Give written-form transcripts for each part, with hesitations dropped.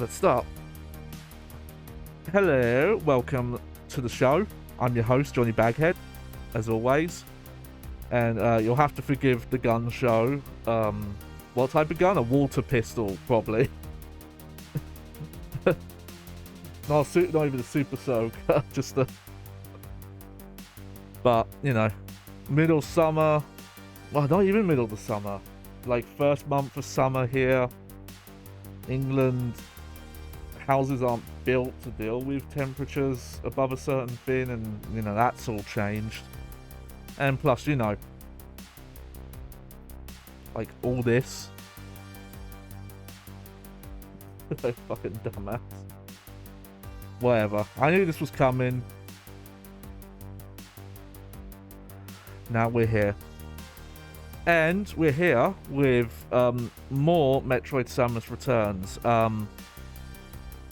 let's start. Hello, welcome to the show. I'm your host, Johnny Baghead, as always. And you'll have to forgive the gun show. What type of gun? A water pistol, probably. Not even the super soaker, just the... But, you know, middle summer. Well, not even middle of the summer. Like, first month of summer here. England. Houses aren't built to deal with temperatures above a certain thing, and, you know, that's all changed. And plus, you know, like, all this. Fucking dumbass. Whatever. I knew this was coming. Now we're here. And we're here with more Metroid Samus Returns.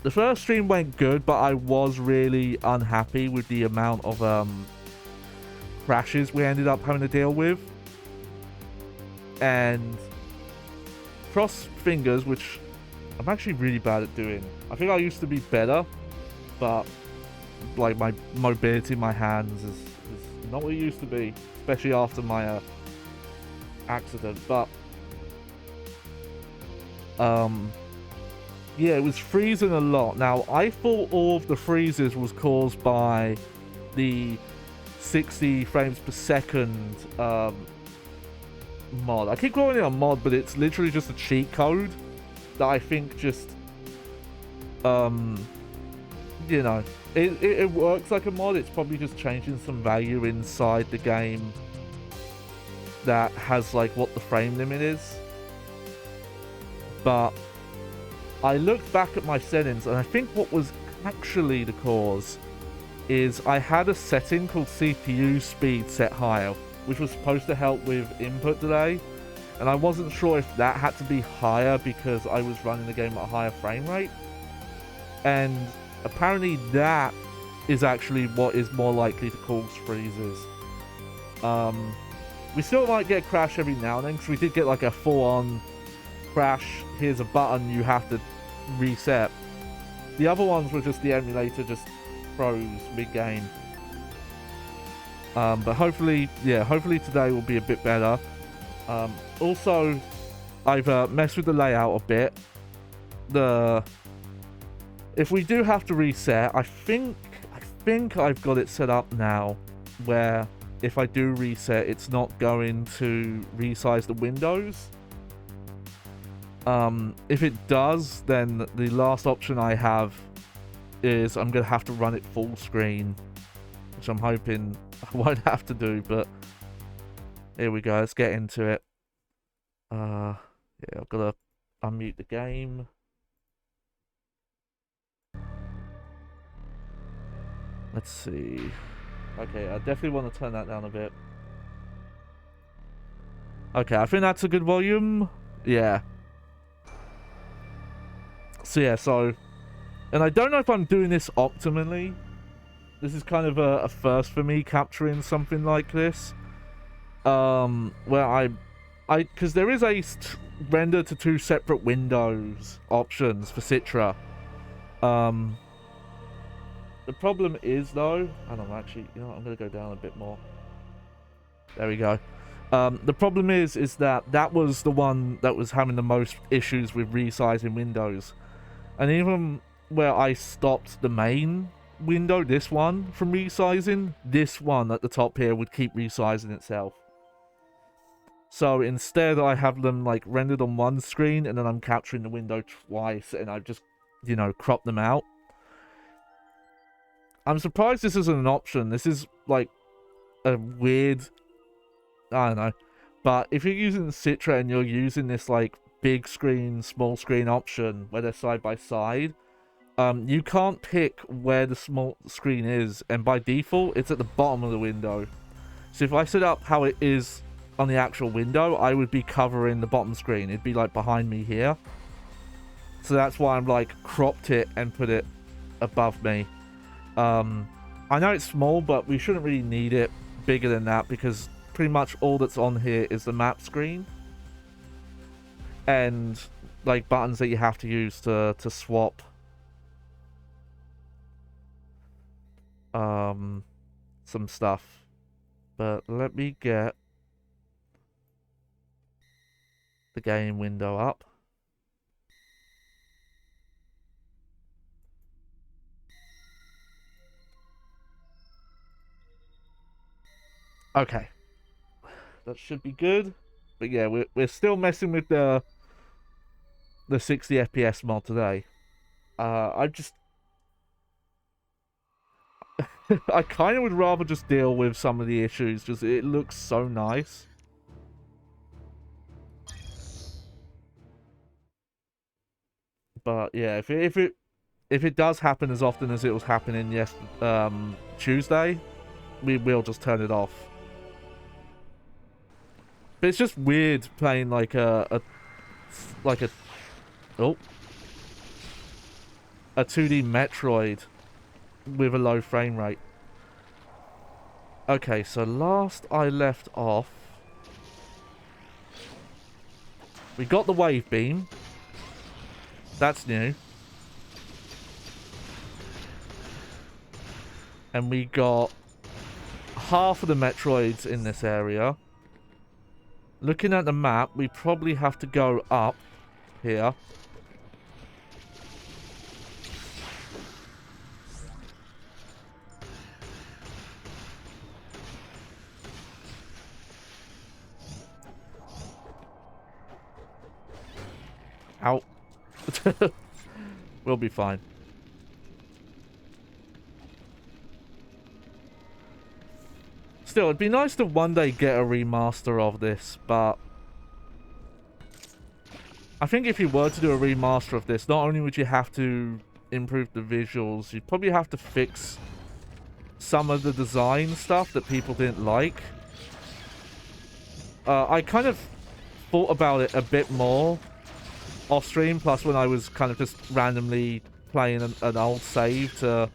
The first stream went good, but I was really unhappy with the amount of crashes we ended up having to deal with. And cross fingers, which I'm actually really bad at doing. I think I used to be better, but like my mobility in my hands is not what it used to be, especially after my accident. But yeah, it was freezing a lot. Now, I thought all of the freezes was caused by the 60 frames per second mod. I keep calling it a mod, but it's literally just a cheat code that I think just you know, it works like a mod. It's probably just changing some value inside the game that has like what the frame limit is. But I looked back at my settings, and I think what was actually the cause is I had a setting called CPU speed set higher, which was supposed to help with input delay, and I wasn't sure if that had to be higher because I was running the game at a higher frame rate. And apparently that is actually what is more likely to cause freezes. We still might get a crash every now and then, because we did get like a full-on crash. Here's a button, you have to reset. The other ones were just the emulator just froze mid-game. But hopefully, yeah, hopefully today will be a bit better. Also, I've messed with the layout a bit. If we do have to reset, I think I've got it set up now where if I do reset, it's not going to resize the windows. If it does, then the last option I have is I'm going to have to run it full screen, which I'm hoping I won't have to do, but here we go. Let's get into it. Yeah, I've got to unmute the game. Let's see. Okay, I definitely want to turn that down a bit. Okay, I think that's a good volume. Yeah. So yeah, and I don't know if I'm doing this optimally. This is kind of a first for me, capturing something like this. Where because there is a render to two separate windows options for Citra. The problem is though, I don't know, actually, you know what, I'm gonna go down a bit more. There we go. The problem is that was the one that was having the most issues with resizing windows. And even where I stopped the main window, this one, from resizing, this one at the top here would keep resizing itself. So instead I have them like rendered on one screen, and then I'm capturing the window twice, and I've just, you know, cropped them out. I'm surprised this isn't an option. This is like a weird, I don't know. But if you're using Citra and you're using this like big screen, small screen option where they're side by side, you can't pick where the small screen is, and by default it's at the bottom of the window. So if I set up how it is on the actual window, I would be covering the bottom screen. It'd be like behind me here. So that's why I'm like cropped it and put it above me. I know it's small, but we shouldn't really need it bigger than that, because pretty much all that's on here is the map screen. And like buttons that you have to use to swap some stuff. But let me get the game window up. Okay, that should be good. But yeah, we're still messing with the 60 FPS mod today. I just I kind of would rather just deal with some of the issues. Just it looks so nice. But yeah, if it does happen as often as it was happening Tuesday, we will just turn it off. But it's just weird playing like a 2D Metroid with a low frame rate. Okay, so last I left off, we got the wave beam. That's new. And we got half of the Metroids in this area. Looking at the map, we probably have to go up here. Ow. We'll be fine. Still, it'd be nice to one day get a remaster of this, but I think if you were to do a remaster of this, not only would you have to improve the visuals, you'd probably have to fix some of the design stuff that people didn't like. I kind of thought about it a bit more off stream, plus when I was kind of just randomly playing an old save to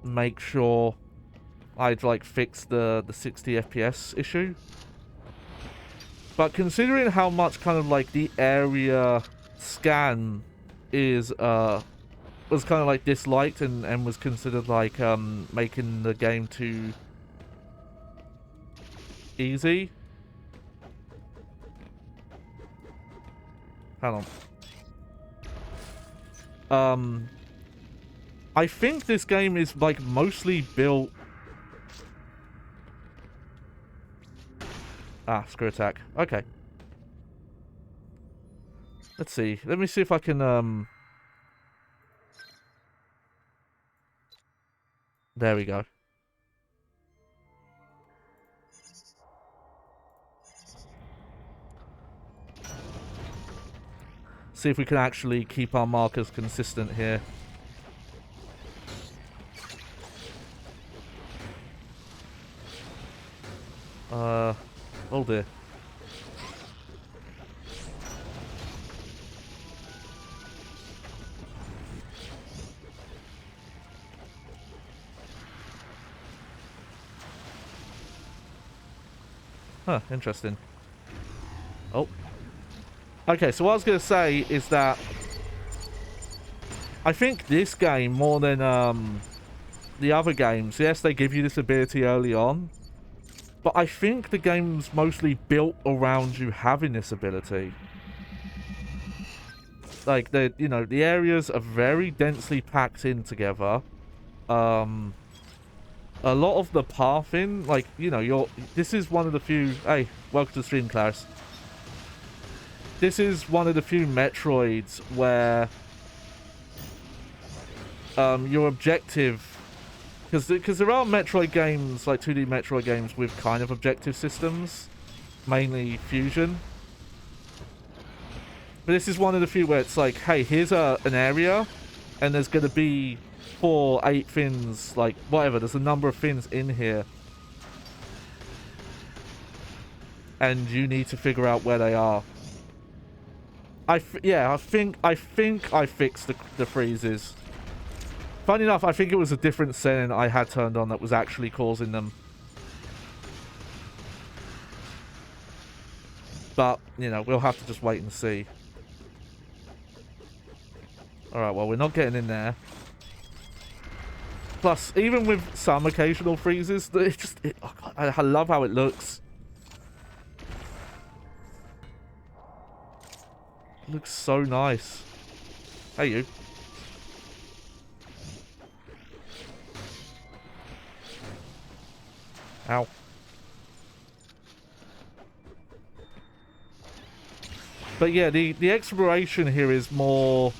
make sure I'd like fix the 60 FPS issue. But considering how much kind of like the area scan is was kind of like disliked and was considered like making the game too easy. Hang on. I think this game is like mostly built. Ah, screw attack. Okay. Let's see. Let me see if I can there we go. See if we can actually keep our markers consistent here. Oh dear. Huh, interesting. Oh. Okay, so what I was going to say is that I think this game, more than the other games, yes, they give you this ability early on, but I think the game's mostly built around you having this ability. Like, the areas are very densely packed in together. A lot of the pathing, like, this is one of the few... Hey, welcome to the stream, Claris. This is one of the few Metroids where your objective... Because there are Metroid games, like 2D Metroid games, with kind of objective systems. Mainly Fusion. But this is one of the few where it's like, hey, here's an area, and there's going to be 4, 8 fins, like, whatever. There's a number of fins in here. And you need to figure out where they are. I think I fixed the freezes. Funny enough, I think it was a different setting I had turned on that was actually causing them. But, we'll have to just wait and see. Alright, well, we're not getting in there. Plus, even with some occasional freezes, oh God, I love how it looks. It looks so nice. Hey, you. Ow. But yeah, the exploration here is more...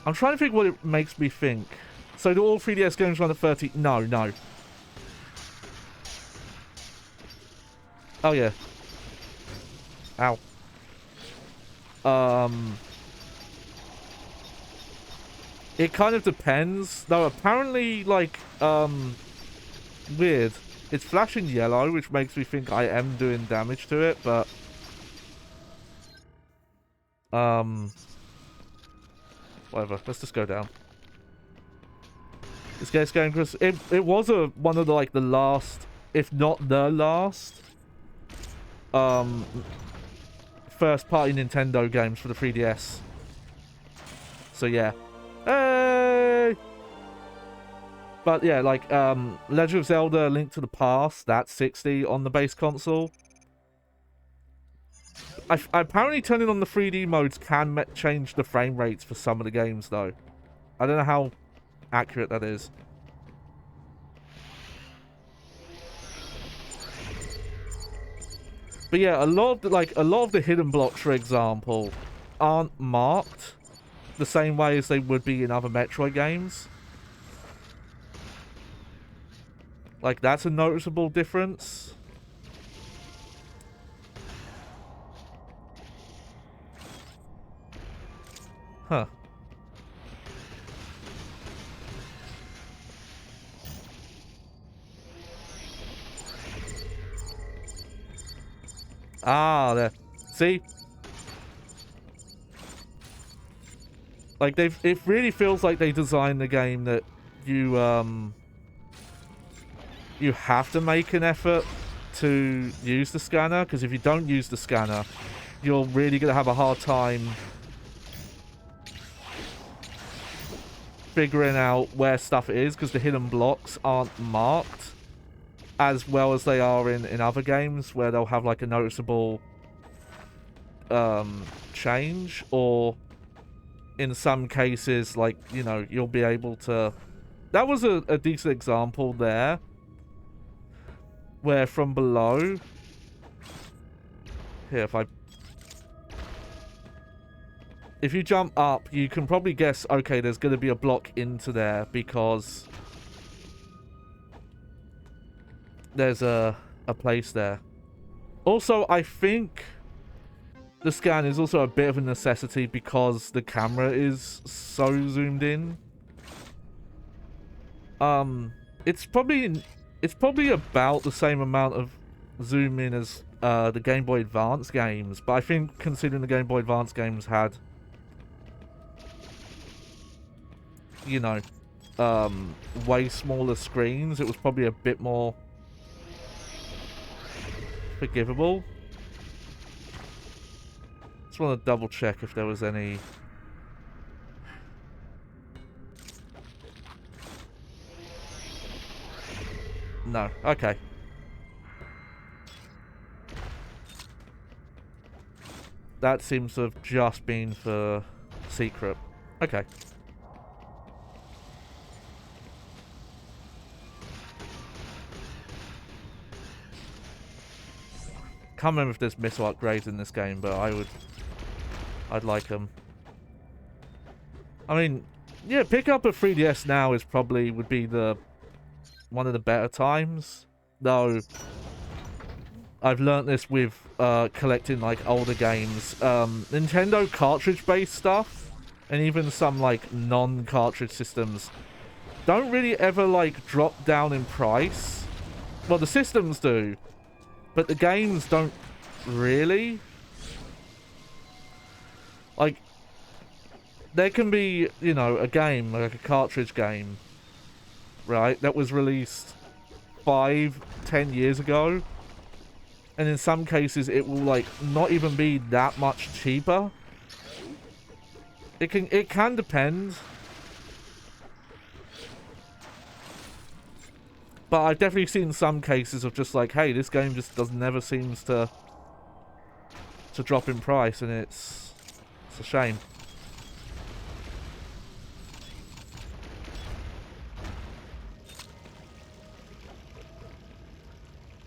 I'm trying to think what it makes me think. So do all 3DS games run at 30? No, no. Oh, yeah. Ow. It kind of depends. Though apparently, like, weird. It's flashing yellow, which makes me think I am doing damage to it, but... whatever. Let's just go down. This game's going because it was one of the, like, the last, if not the last, first-party Nintendo games for the 3DS. So yeah. Hey! But yeah, like, Legend of Zelda: Link to the Past, that's 60 on the base console. Apparently turning on the 3D modes can change the frame rates for some of the games, though. I don't know how accurate that is. But yeah, a lot of the hidden blocks, for example, aren't marked the same way as they would be in other Metroid games. Like, that's a noticeable difference. Huh. Ah, there. See? Like, it really feels like they designed the game that you have to make an effort to use the scanner, because if you don't use the scanner, you're really going to have a hard time figuring out where stuff is, because the hidden blocks aren't marked as well as they are in other games, where they'll have like a noticeable change, or in some cases, like, you know, you'll be able to... That was a decent example there, where from below... Here, if you jump up, you can probably guess, okay, there's going to be a block into there, because there's a place there. Also, I think the scan is also a bit of a necessity because the camera is so zoomed in. It's probably about the same amount of zoom in as the Game Boy Advance games, but I think considering the Game Boy Advance games had, you know, way smaller screens, it was probably a bit more forgivable. Just want to double check if there was any... No, okay. That seems to have just been for secret. Okay. Can't remember if there's missile upgrades in this game, but I'd like them. I mean, yeah, pick up a 3DS now is probably would be one of the better times. Though I've learnt this with collecting like older games. Nintendo cartridge-based stuff, and even some like non-cartridge systems, don't really ever like drop down in price. Well, the systems do, but the games don't really. Like, there can be, you know, a game, like a cartridge game, right, that was released 5-10 years ago, and in some cases it will, like, not even be that much cheaper. It can depend. But I've definitely seen some cases of just like, hey, this game just never seems to drop in price, and it's a shame.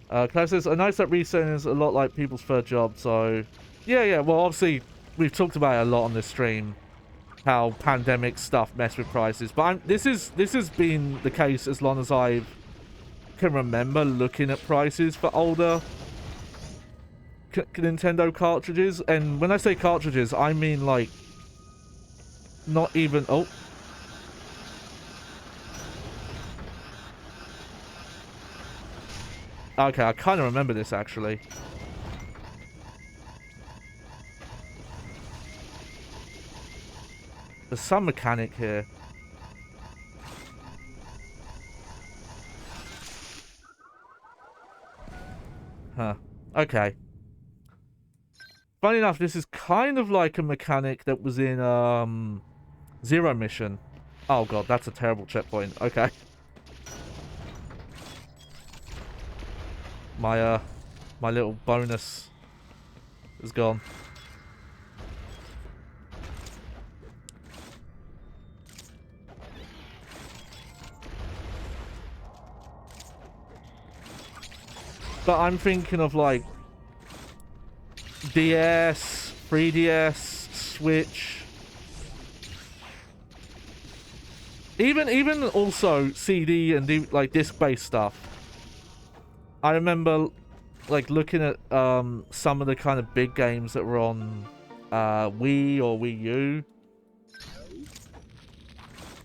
Claire says, I noticed that reselling is a lot like people's third job, so... Yeah, well, obviously, we've talked about it a lot on this stream, how pandemic stuff mess with prices, but this has been the case as long as I can remember looking at prices for older Nintendo cartridges, and when I say cartridges, I mean, like, not even... Oh. Okay, I kind of remember this, actually. There's some mechanic here. Huh. Okay. Funny enough, this is kind of like a mechanic that was in, Zero Mission. Oh god, that's a terrible checkpoint. Okay. My little bonus is gone. But I'm thinking of like DS, 3DS, Switch. Even also CD and like disc-based stuff. I remember like looking at some of the kind of big games that were on Wii or Wii U,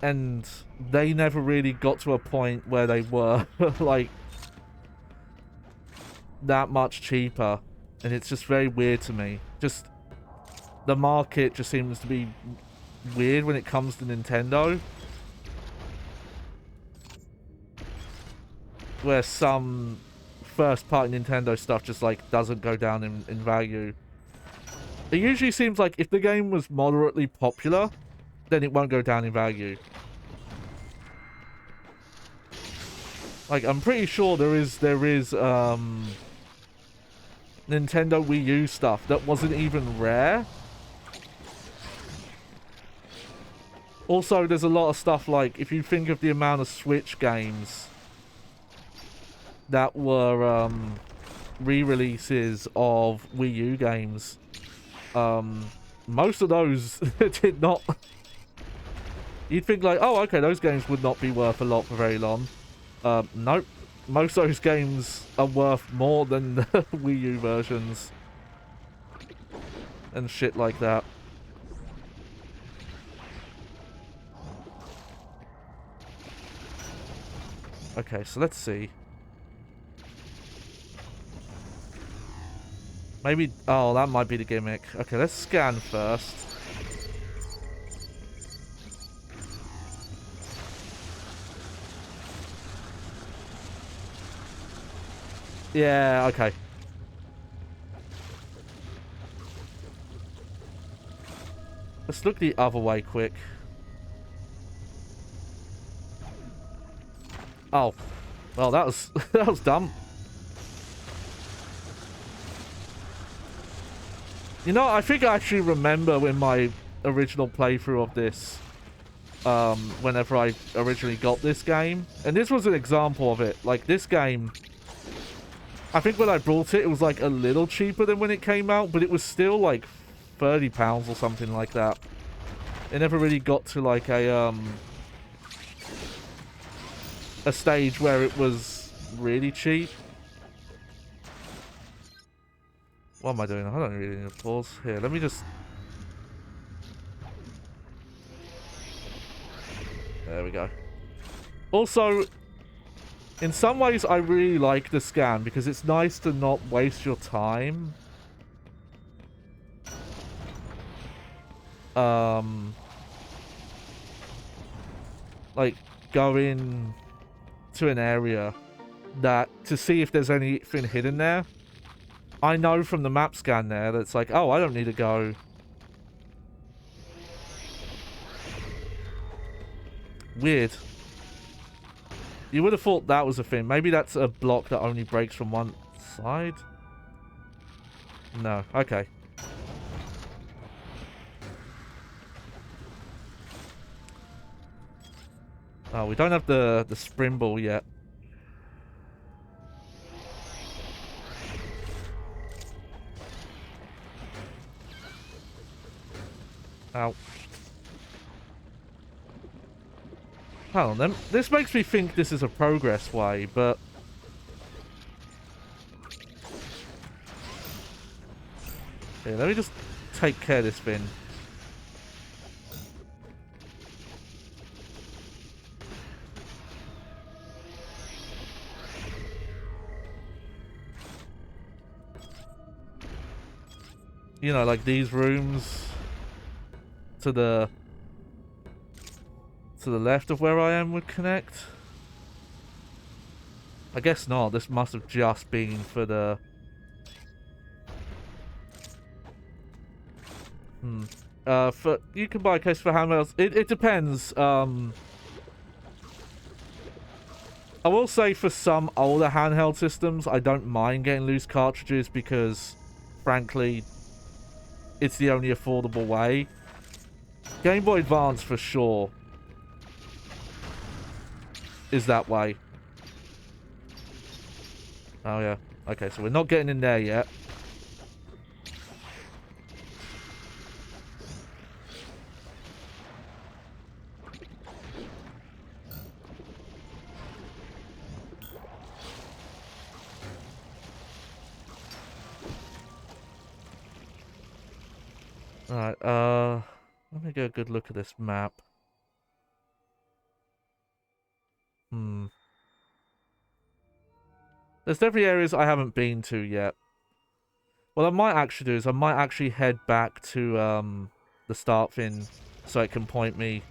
and they never really got to a point where they were like that much cheaper, and it's just very weird to me. Just the market just seems to be weird when it comes to Nintendo, where some first-party Nintendo stuff just like doesn't go down in value. It usually seems like if the game was moderately popular, then it won't go down in value. Like, I'm pretty sure there is Nintendo Wii U stuff that wasn't even rare. Also, there's a lot of stuff like, if you think of the amount of Switch games that were re-releases of Wii U games, most of those did not... You'd think like, oh, okay, those games would not be worth a lot for very long. Nope. Most of those games are worth more than the Wii U versions. And shit like that. Okay, so let's see. Maybe... Oh, that might be the gimmick. Okay, let's scan first. Yeah, okay. Let's look the other way quick. Oh. Well, that was... that was dumb. You know, I think I actually remember in my original playthrough of this, whenever I originally got this game, and this was an example of it. Like, this game, I think when I bought it, it was like a little cheaper than when it came out, but it was still like £30 or something like that. It never really got to like a stage where it was really cheap. What am I doing? I don't really need to pause. Here, let me just... There we go. Also, in some ways, I really like the scan because it's nice to not waste your time. Like, going to an area that... to see if there's anything hidden there. I know from the map scan there that it's like, oh, I don't need to go Weird. You would have thought that was a thing. Maybe that's a block that only breaks from one side? No. Okay. Oh, we don't have the spring ball yet. Ow. Hold on then. This makes me think this is a progress way, but... Here, let me just take care of this thing. You know, like these rooms to the left of where I am would connect. I guess not. This must have just been for the... For you can buy a case for handhelds. It depends. I will say for some older handheld systems, I don't mind getting loose cartridges because, frankly, it's the only affordable way. Game Boy Advance for sure is that way. Oh yeah. Okay, so we're not getting in there yet. Alright, let me get a good look at this map. There's definitely areas I haven't been to yet. What I might actually do is I might actually head back to the start thing so it can point me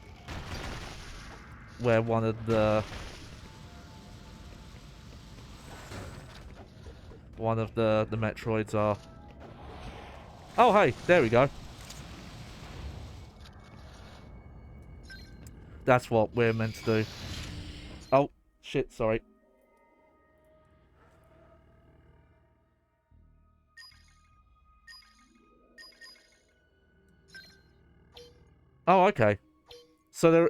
where one of the Metroids are. Oh hey, there we go. That's what we're meant to do. Oh, shit, sorry. Oh, okay. So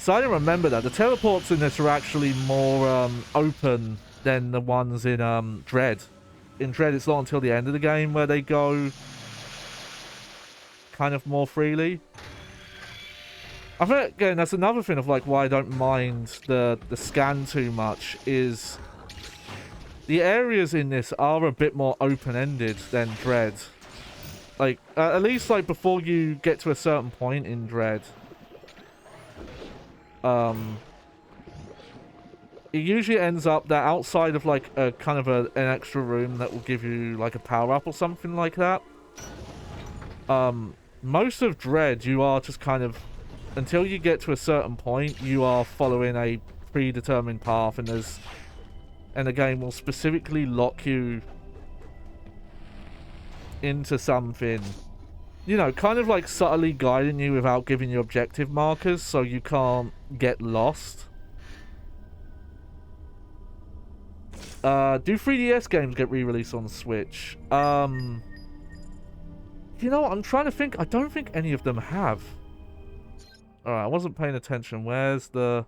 I didn't remember that. The teleports in this are actually more open than the ones in Dread. In Dread, it's not until the end of the game where they go kind of more freely. I think, again, that's another thing of, like, why I don't mind the scan too much, is the areas in this are a bit more open-ended than Dread. Like, at least, like, before you get to a certain point in Dread, it usually ends up that outside of, like, a kind of an extra room that will give you, like, a power-up or something like that, most of Dread, you are just kind of... Until you get to a certain point, you are following a predetermined path, and the game will specifically lock you into something, you know, kind of like subtly guiding you without giving you objective markers, so you can't get lost. Do 3DS games get re-released on the Switch? You know what, I'm trying to think. I don't think any of them have. Alright, I wasn't paying attention. Where's the...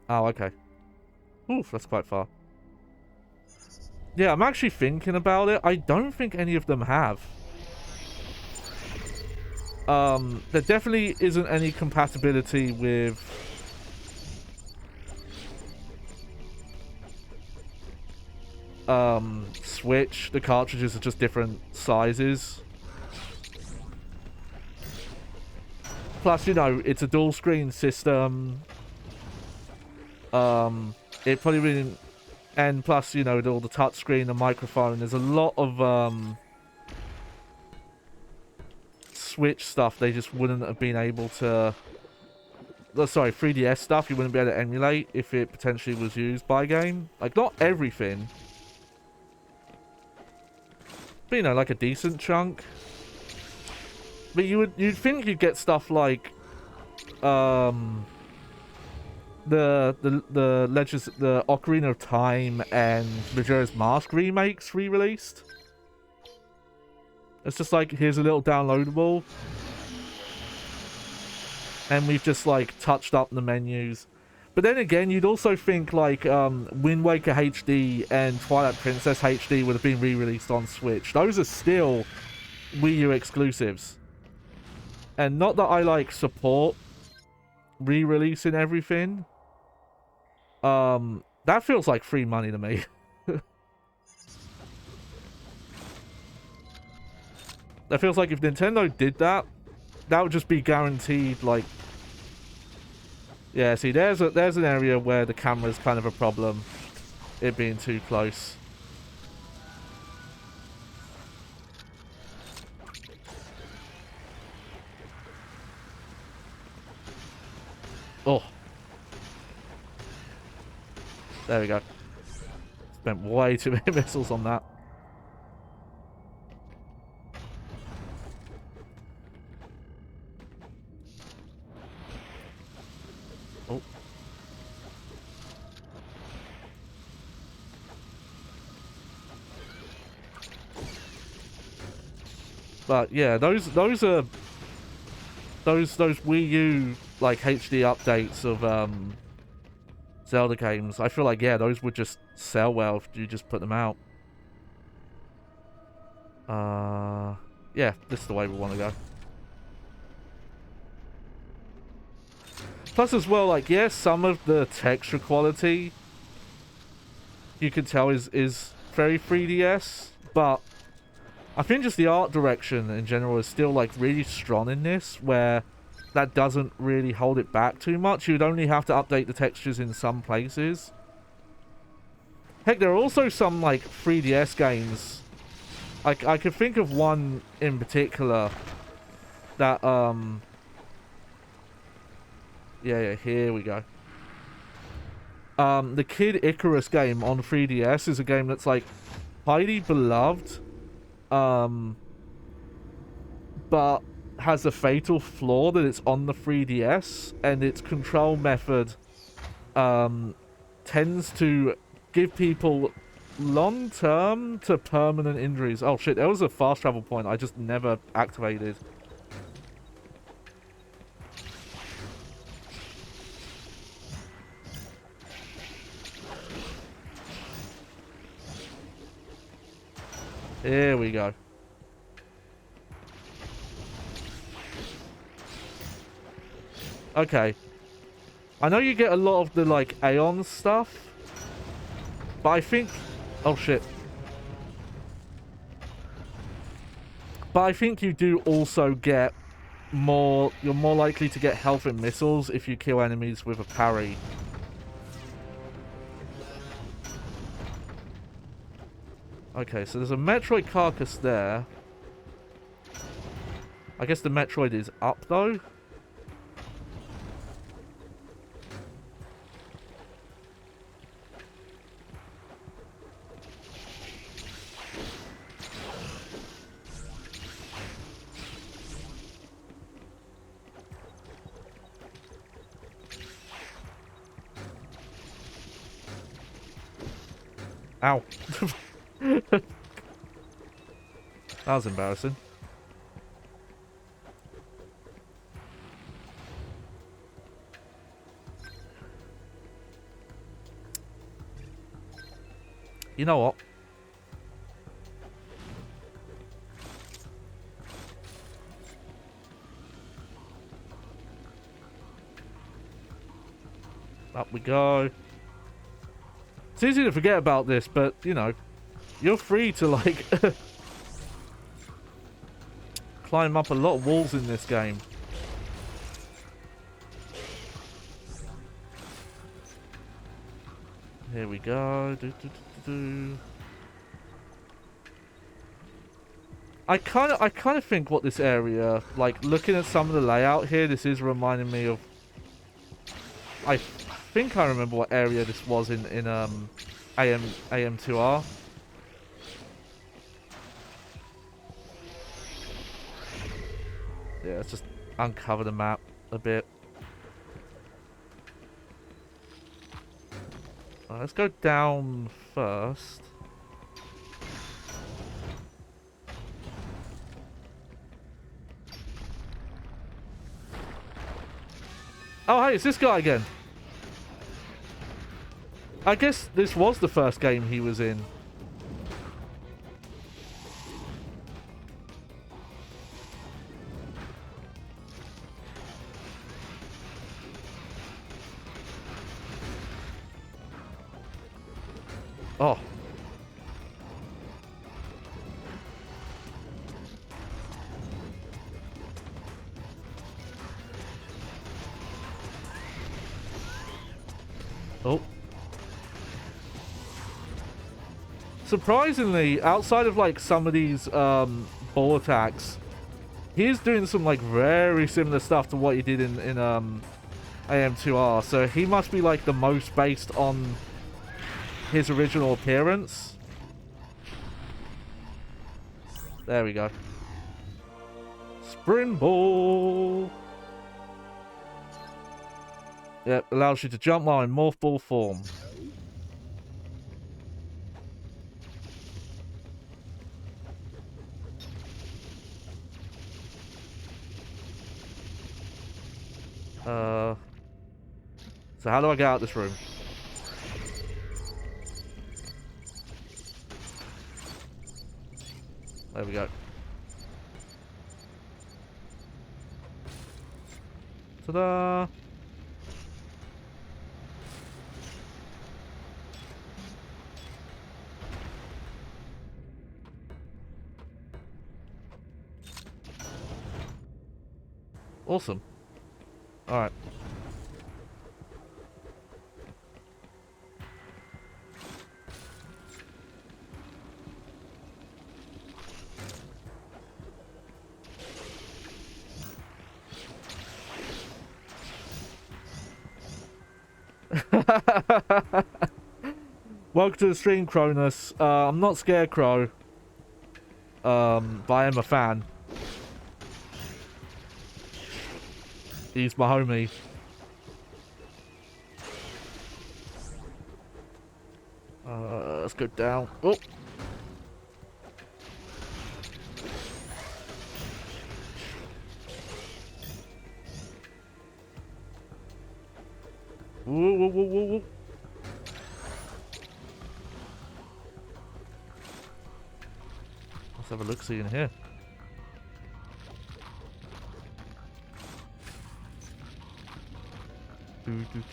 Oh, okay. Oof, that's quite far. Yeah, I'm actually thinking about it. I don't think any of them have. There definitely isn't any compatibility with... Switch. The cartridges are just different sizes. Plus, you know, it's a dual screen system. It probably wouldn't... And plus, you know, with all the touchscreen, the microphone, there's a lot of Switch stuff they just wouldn't have been able to... Sorry, 3DS stuff you wouldn't be able to emulate if it potentially was used by game. Like, not everything. But, you know, like a decent chunk. But you'd think you'd get stuff like the Ocarina of Time and Majora's Mask remakes re-released. It's just like, here's a little downloadable, and we've just like touched up the menus. But then again, you'd also think like Wind Waker HD and Twilight Princess HD would have been re-released on Switch. Those are still Wii U exclusives. And not that I like support re-releasing everything. That feels like free money to me. That feels like if Nintendo did that, that would just be guaranteed, like... Yeah, see, there's an area where the camera's kind of a problem. It being too close. Oh. There we go. Spent way too many missiles on that. Oh. But yeah, those are those Wii U like HD updates of Zelda games. I feel like, yeah, those would just sell well if you just put them out. Yeah, this is the way we want to go. Plus as well, like, yeah, some of the texture quality you can tell is very 3DS, but I think just the art direction in general is still like really strong in this, where that doesn't really hold it back too much. You'd only have to update the textures in some places. Heck, there are also some like 3DS games. Like, I could think of one in particular that yeah, here we go. The Kid Icarus game on 3DS is a game that's like highly beloved, but has a fatal flaw that it's on the 3DS, and its control method tends to give people long-term to permanent injuries. Oh shit, there was a fast travel point I just never activated. Here we go. Okay. I know you get a lot of the, like, Aeon stuff, but I think... Oh, shit. But I think you do also get more... You're more likely to get health and missiles if you kill enemies with a parry. Okay, so there's a Metroid carcass there. I guess the Metroid is up, though. Ow. That was embarrassing. You know what? Up we go. It's easy to forget about this, but, you know, you're free to, like, climb up a lot of walls in this game. Here we go. I kind of think what this area, like, looking at some of the layout here, this is reminding me of... I think I remember what area this was in AM2R. Yeah, let's just uncover the map a bit. Let's go down first. Oh, hey, it's this guy again. I guess this was the first game he was in. Oh. Oh. Surprisingly, outside of like some of these ball attacks, he's doing some like very similar stuff to what he did in AM2R. So he must be like the most based on his original appearance. There we go. Sprint ball. Yep, allows you to jump while in morph ball form. So how do I get out of this room? There we go. Ta-da! Awesome. Alright. Welcome to the stream, Cronus. I'm not Scarecrow. But I am a fan. He's my homie. Let's go down. Oh! Whoa, whoa, whoa, whoa, whoa. Let's have a look-see in here.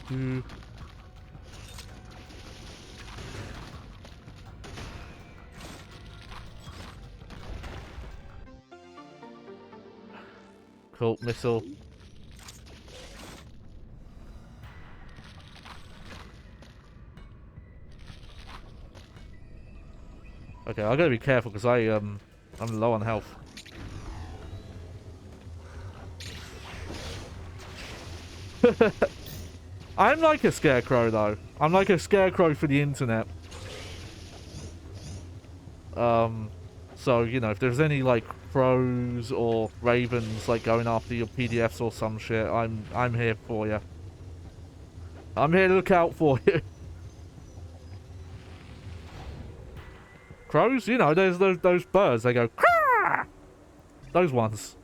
Do. Cool, missile. Okay, I gotta be careful because I'm low on health. I'm like a scarecrow though. I'm like a scarecrow for the internet. So you know, if there's any like crows or ravens like going after your PDFs or some shit, I'm here for you. I'm here to look out for you. Crows, you know, there's those birds. They go, "Caw!" Those ones.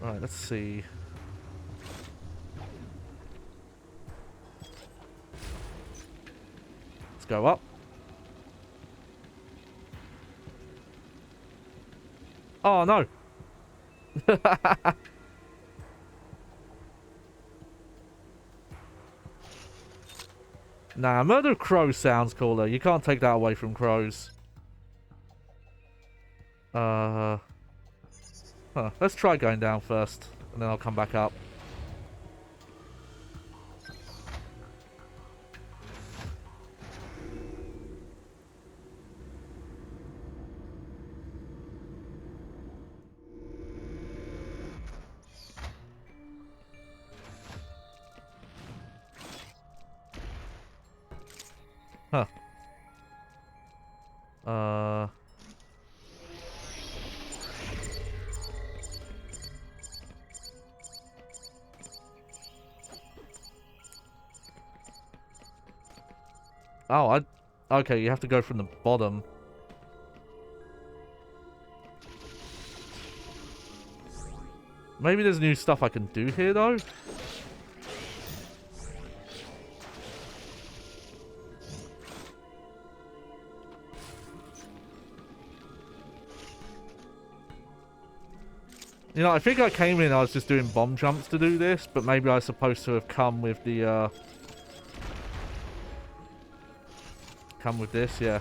Alright, let's see. Let's go up. Oh, no. Nah, murder crow sounds cooler. You can't take that away from crows. Huh. Let's try going down first, and then I'll come back up. Huh. Oh, okay, you have to go from the bottom. Maybe there's new stuff I can do here, though? You know, I think I came in, I was just doing bomb jumps to do this, but maybe I was supposed to have come with the, come with this, yeah.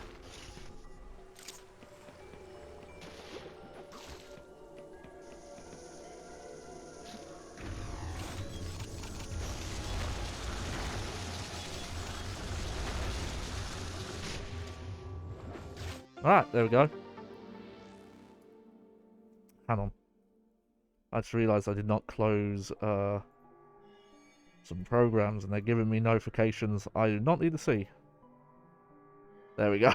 Alright, there we go. Hang on. I just realised I did not close some programs and they're giving me notifications I do not need to see. There we go.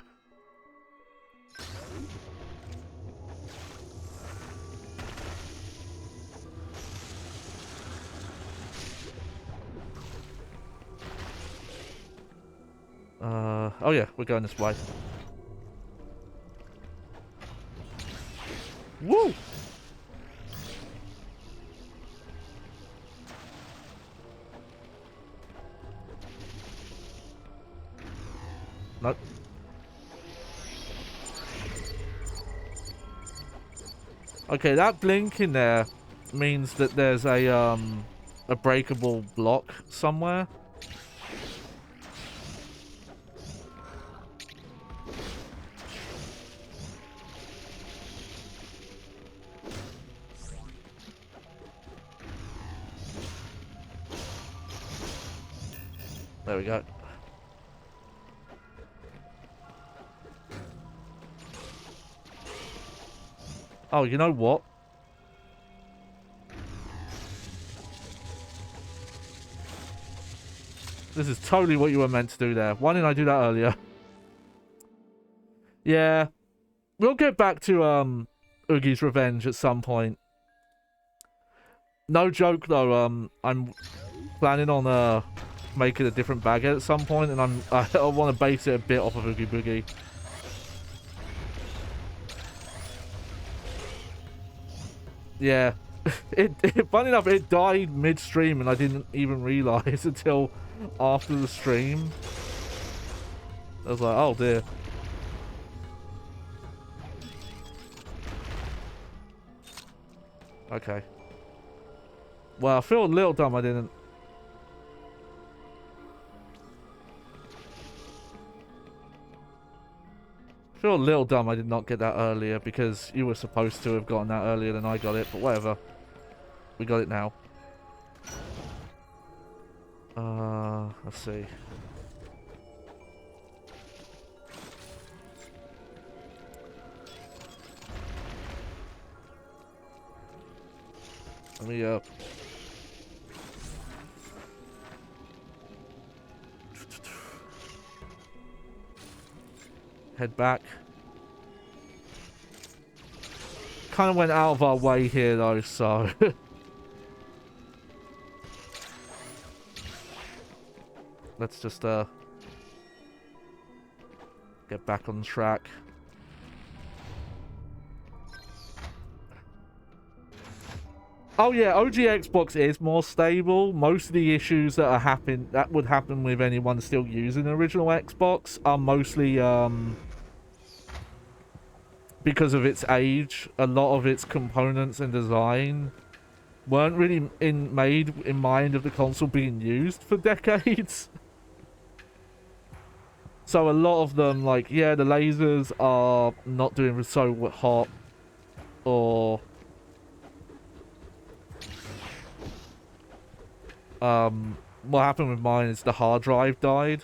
Oh yeah, we're going this way. Woo! Nope. Okay, that blink in there means that there's a breakable block somewhere. There we go. Oh, you know what? This is totally what you were meant to do there. Why didn't I do that earlier? Yeah. We'll get back to Oogie's Revenge at some point. No joke though, I'm planning on making a different baguette at some point, and I want to base it a bit off of Oogie Boogie. Yeah. Funny enough, it died mid-stream and I didn't even realise until after the stream. I was like, oh dear. Okay. Well, I feel a little dumb I didn't. I feel a little dumb I did not get that earlier because you were supposed to have gotten that earlier than I got it, but whatever. We got it now. Let's see. Let me, head back. Kind of went out of our way here though, so... Let's just, get back on track. Oh yeah, OG Xbox is more stable. Most of the issues that would happen with anyone still using the original Xbox are mostly because of its age. A lot of its components and design weren't really made in mind of the console being used for decades. So a lot of them, like, yeah, the lasers are not doing so hot, or what happened with mine is the hard drive died.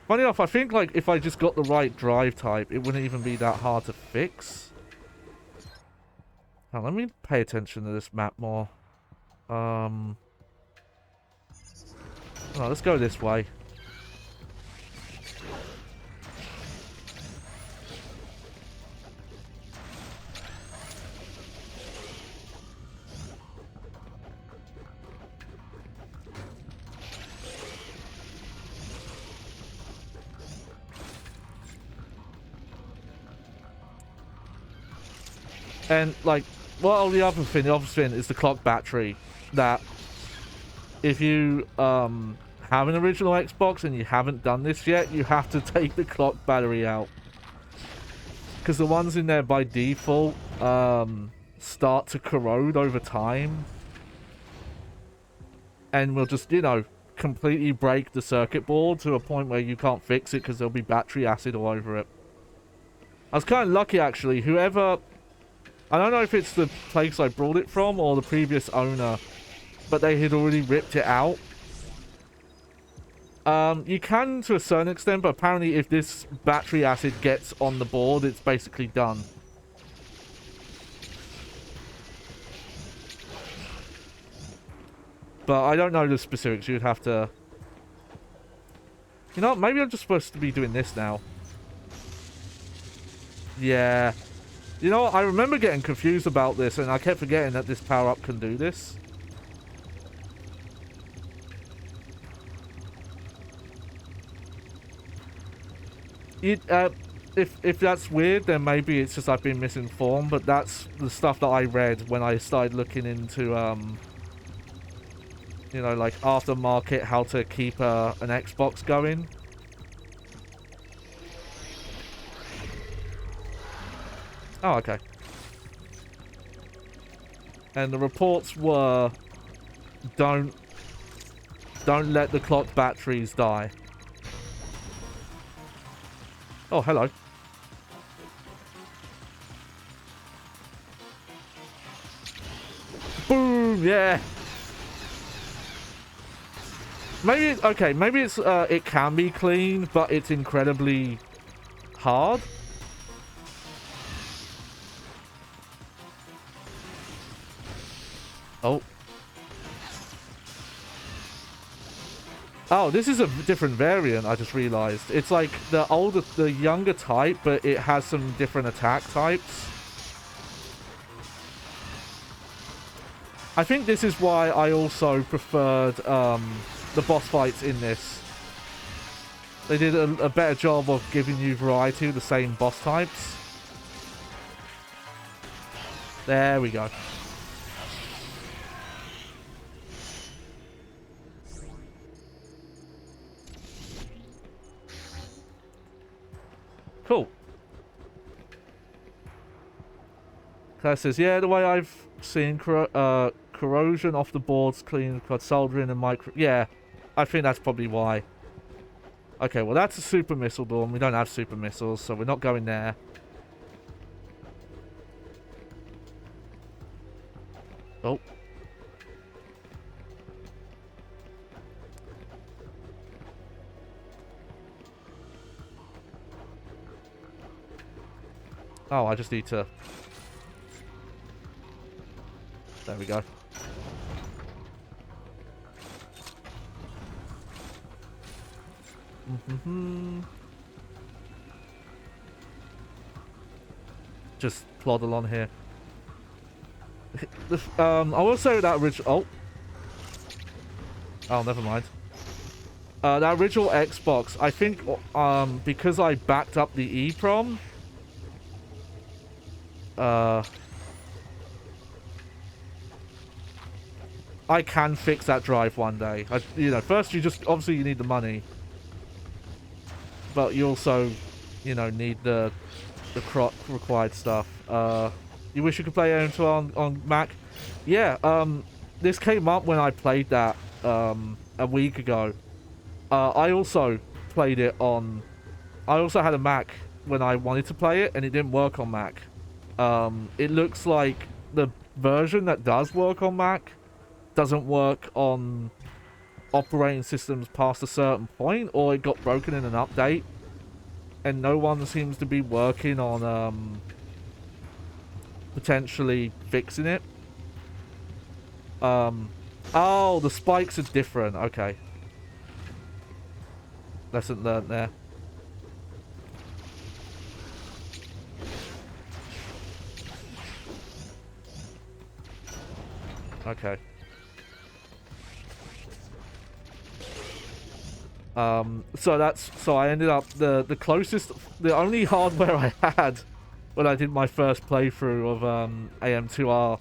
Funny enough, I think, like, if I just got the right drive type, it wouldn't even be that hard to fix. Now, let me pay attention to this map more. Oh, let's go this way. And, like, well, the other thing is the clock battery. That if you have an original Xbox and you haven't done this yet, you have to take the clock battery out. Because the ones in there by default start to corrode over time. And will just, you know, completely break the circuit board to a point where you can't fix it because there'll be battery acid all over it. I was kind of lucky, actually. Whoever... I don't know if it's the place I brought it from or the previous owner, but they had already ripped it out. You can to a certain extent, but apparently if this battery acid gets on the board, it's basically done. But I don't know the specifics. You'd have to... You know, maybe I'm just supposed to be doing this now. Yeah. You know, I remember getting confused about this, and I kept forgetting that this power-up can do this. If that's weird, then maybe it's just I've been misinformed, but that's the stuff that I read when I started looking into, you know, like, aftermarket, how to keep an Xbox going. Oh, okay. And the reports were, don't let the clock batteries die. Oh, hello. Boom, yeah. Maybe, okay, maybe it's, it can be clean, but it's incredibly hard. Oh. Oh, this is a different variant, I just realized. It's like the younger type, but it has some different attack types. I think this is why I also preferred the boss fights in this. They did a better job of giving you variety of the same boss types. There we go. Cool. Claire says, yeah, the way I've seen corrosion off the boards clean, quad soldering and micro... Yeah, I think that's probably why. Okay, well, that's a super missile door, and we don't have super missiles, so we're not going there. Oh. Oh, I just need to... There we go. Just plod along here. I will say that original... Oh, never mind. That original Xbox, I think, because I backed up the EEPROM... I can fix that drive one day. You know, first obviously you need the money, but you also, you know, need the required stuff. You wish you could play AM2 on Mac? Yeah. This came up when I played that a week ago. I also played it on. I also had a Mac when I wanted to play it, and it didn't work on Mac. It looks like the version that does work on Mac doesn't work on operating systems past a certain point, or it got broken in an update, and no one seems to be working on potentially fixing it. Oh, the spikes are different. Okay, lesson learned there. Okay. So I ended up the only hardware I had when I did my first playthrough of AM2R.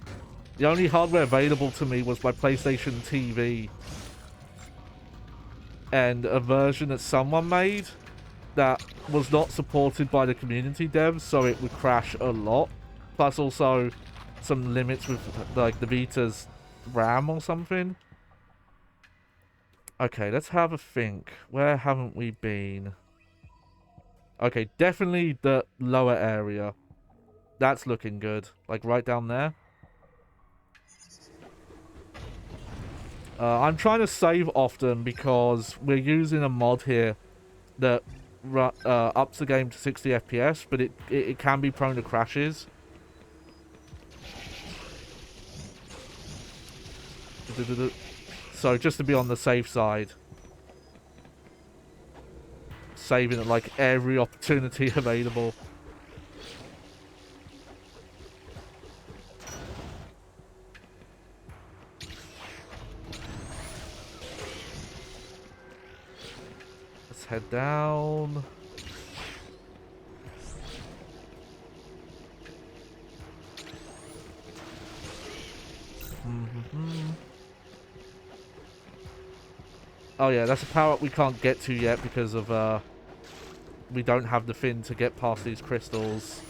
The only hardware available to me was my PlayStation TV and a version that someone made that was not supported by the community devs, so it would crash a lot. Plus also some limits with like the Vita's RAM or something. Okay, let's have a think. Where haven't we been? Okay, definitely the lower area. That's looking good. Like right down there. I'm trying to save often because we're using a mod here that ups the game to 60 FPS, but it can be prone to crashes. So just to be on the safe side, saving at like every opportunity available. Let's head down. Oh yeah, that's a power-up we can't get to yet because of, we don't have the fin to get past these crystals.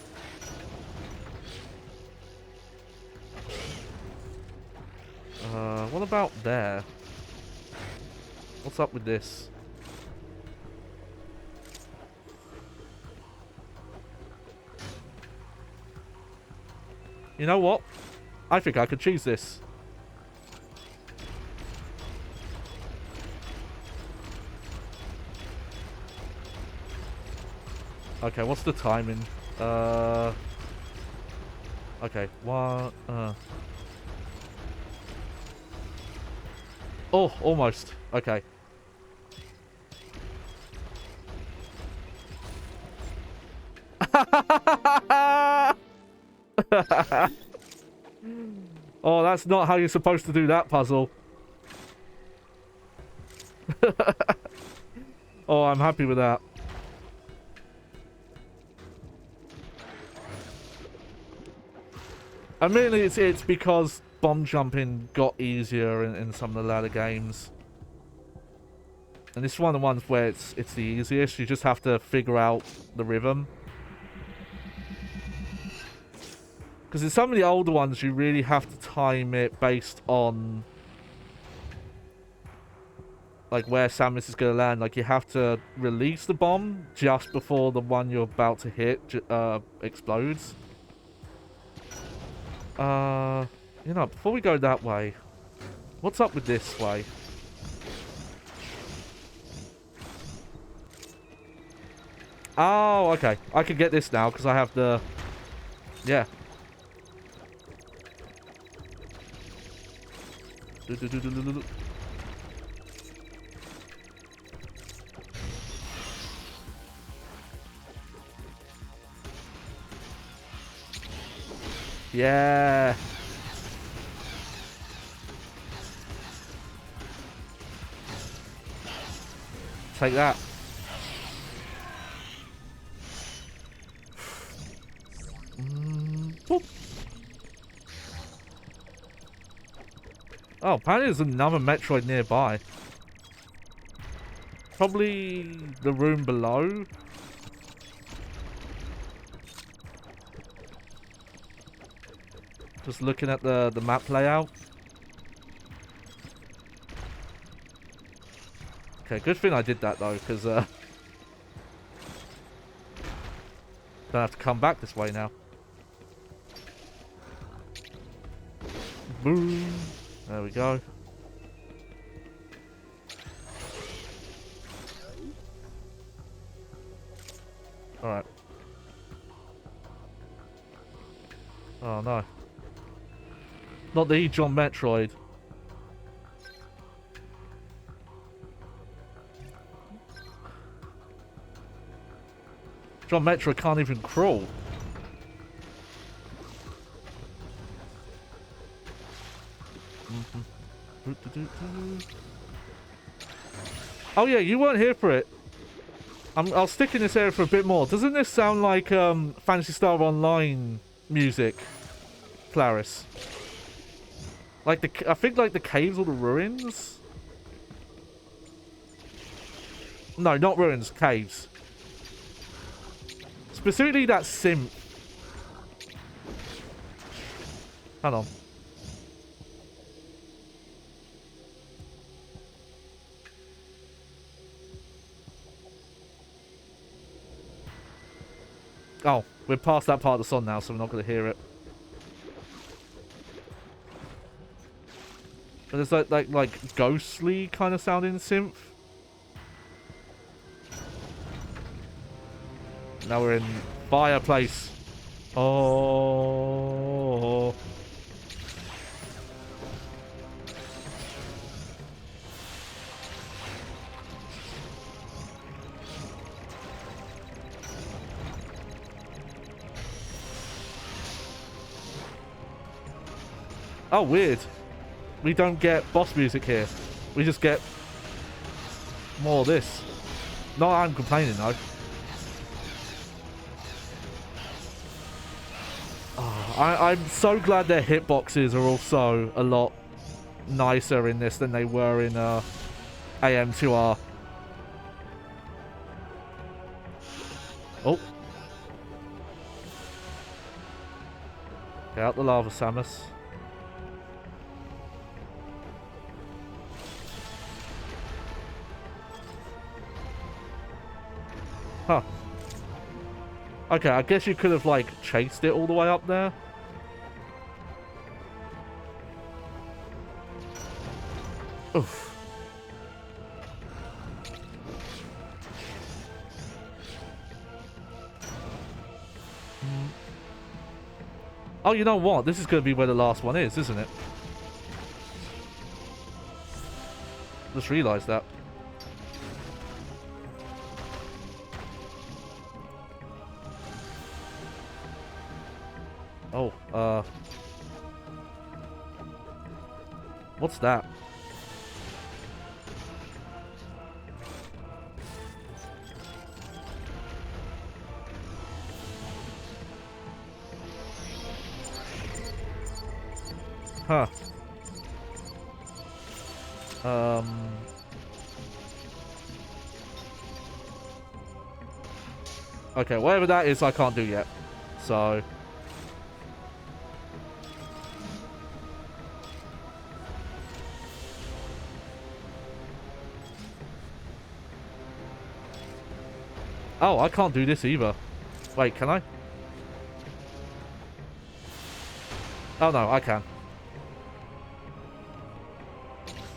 What about there? What's up with this? You know what? I think I could choose this. Okay, what's the timing? Okay, one, Oh, almost. Okay. Oh, that's not how you're supposed to do that puzzle. Oh, I'm happy with that. Admittedly, it's because bomb jumping got easier in some of the latter games. And this is one of the ones where it's the easiest. You just have to figure out the rhythm. Because in some of the older ones, you really have to time it based on like where Samus is going to land. Like you have to release the bomb just before the one you're about to hit explodes. You know, before we go that way, what's up with this way? Oh, okay. I can get this now because I have the... Yeah. Yeah. Take that. Boop. Oh, apparently there's another Metroid nearby. Probably the room below. Just looking at the map layout. Okay, good thing I did that though, because don't have to come back this way now. Boom. There we go. Alright. Oh no. Not the John Metroid. John Metroid can't even crawl. Oh yeah, you weren't here for it. I'll stick in this area for a bit more. Doesn't this sound like Phantasy Star Online music, Clarice? Like I think like the caves or the ruins? No, not ruins, caves. Specifically that synth. Hold on. Oh, we're past that part of the song now, so we're not going to hear it. But there's like ghostly kind of sounding synth. Now we're in fireplace. Oh. Oh, weird. We don't get boss music here. We just get more of this. No, I'm complaining though. Oh, I'm so glad their hitboxes are also a lot nicer in this than they were in AM2R. Oh. Get out the lava, Samus. Huh. Okay, I guess you could have, like, chased it all the way up there. Oof. Oh, you know what? This is going to be where the last one is, isn't it? Just realised that. Oh, what's that? Huh. Okay, whatever that is, I can't do yet. So... Oh, I can't do this either. Wait, can I? Oh no, I can.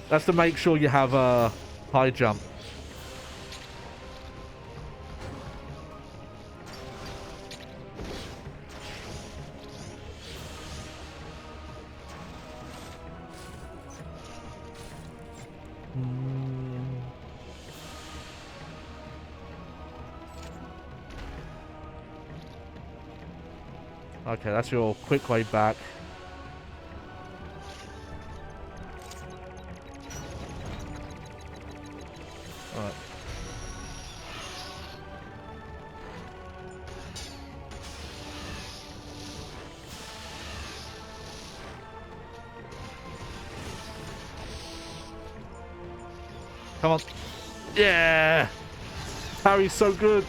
That's to make sure you have a high jump. Okay, that's your quick way back. Alright. Come on. Yeah! Parry's so good.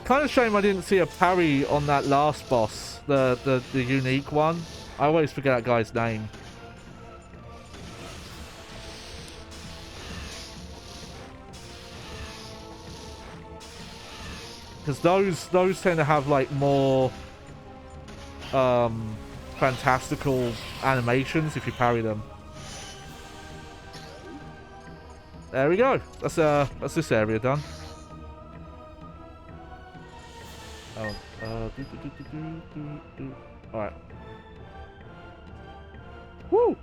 Kind of shame I didn't see a parry on that last boss, the unique one. I always forget that guy's name. Because those tend to have like more fantastical animations if you parry them. There we go. That's this area done. Oh, alright. Woo!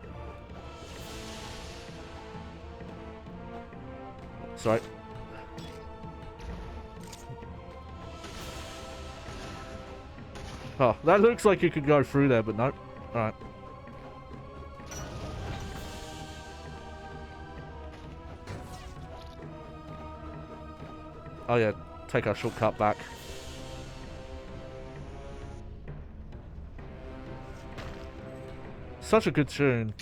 Sorry. Oh, that looks like you could go through there, but nope. Alright. Oh yeah, take our shortcut back. Such a good tune.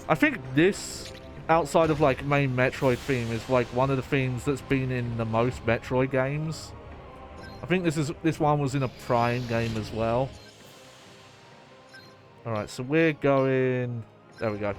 I think this, outside of like main Metroid theme, is like one of the themes that's been in the most Metroid games. I think this one was in a Prime game as well. Alright, so we're going... There we go.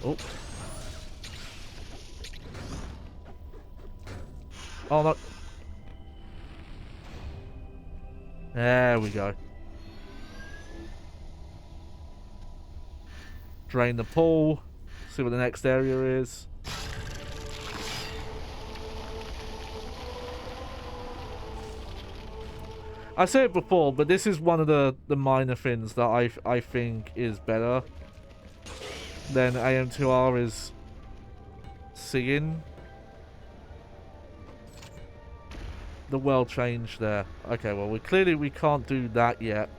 Oh. Oh, no. There we go. Drain the pool. See what the next area is. I said it before, but this is one of the minor things that I think is better than AM2R is seeing. The world changed there. Okay, well, we can't do that yet.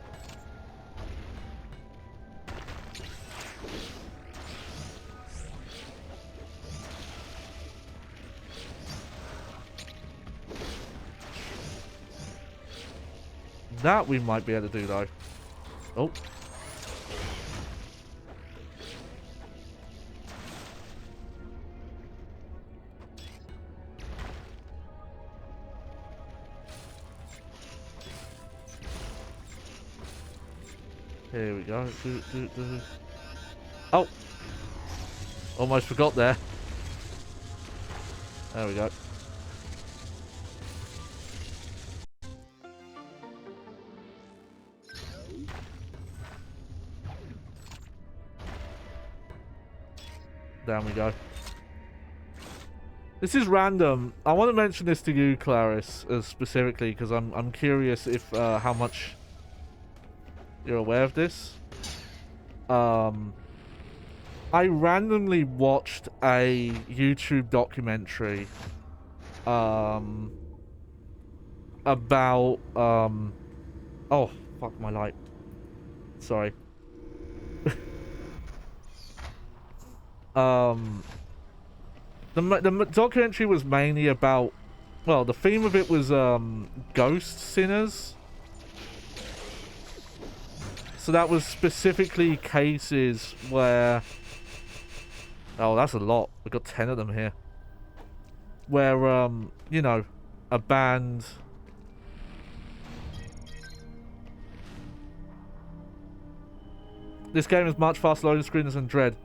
That we might be able to do, though. Oh. Here we go. Oh! Almost forgot there. There we go. Down we go. This is random. I want to mention this to you, Clarice, specifically, because I'm curious if how much you're aware of this. I randomly watched a YouTube documentary about oh fuck my light. Sorry. The documentary was mainly about, well, the theme of it was ghost sinners. So that was specifically cases where... Oh, that's a lot. We've got 10 of them here. Where, you know, a band... This game is much faster loading screens than Dread.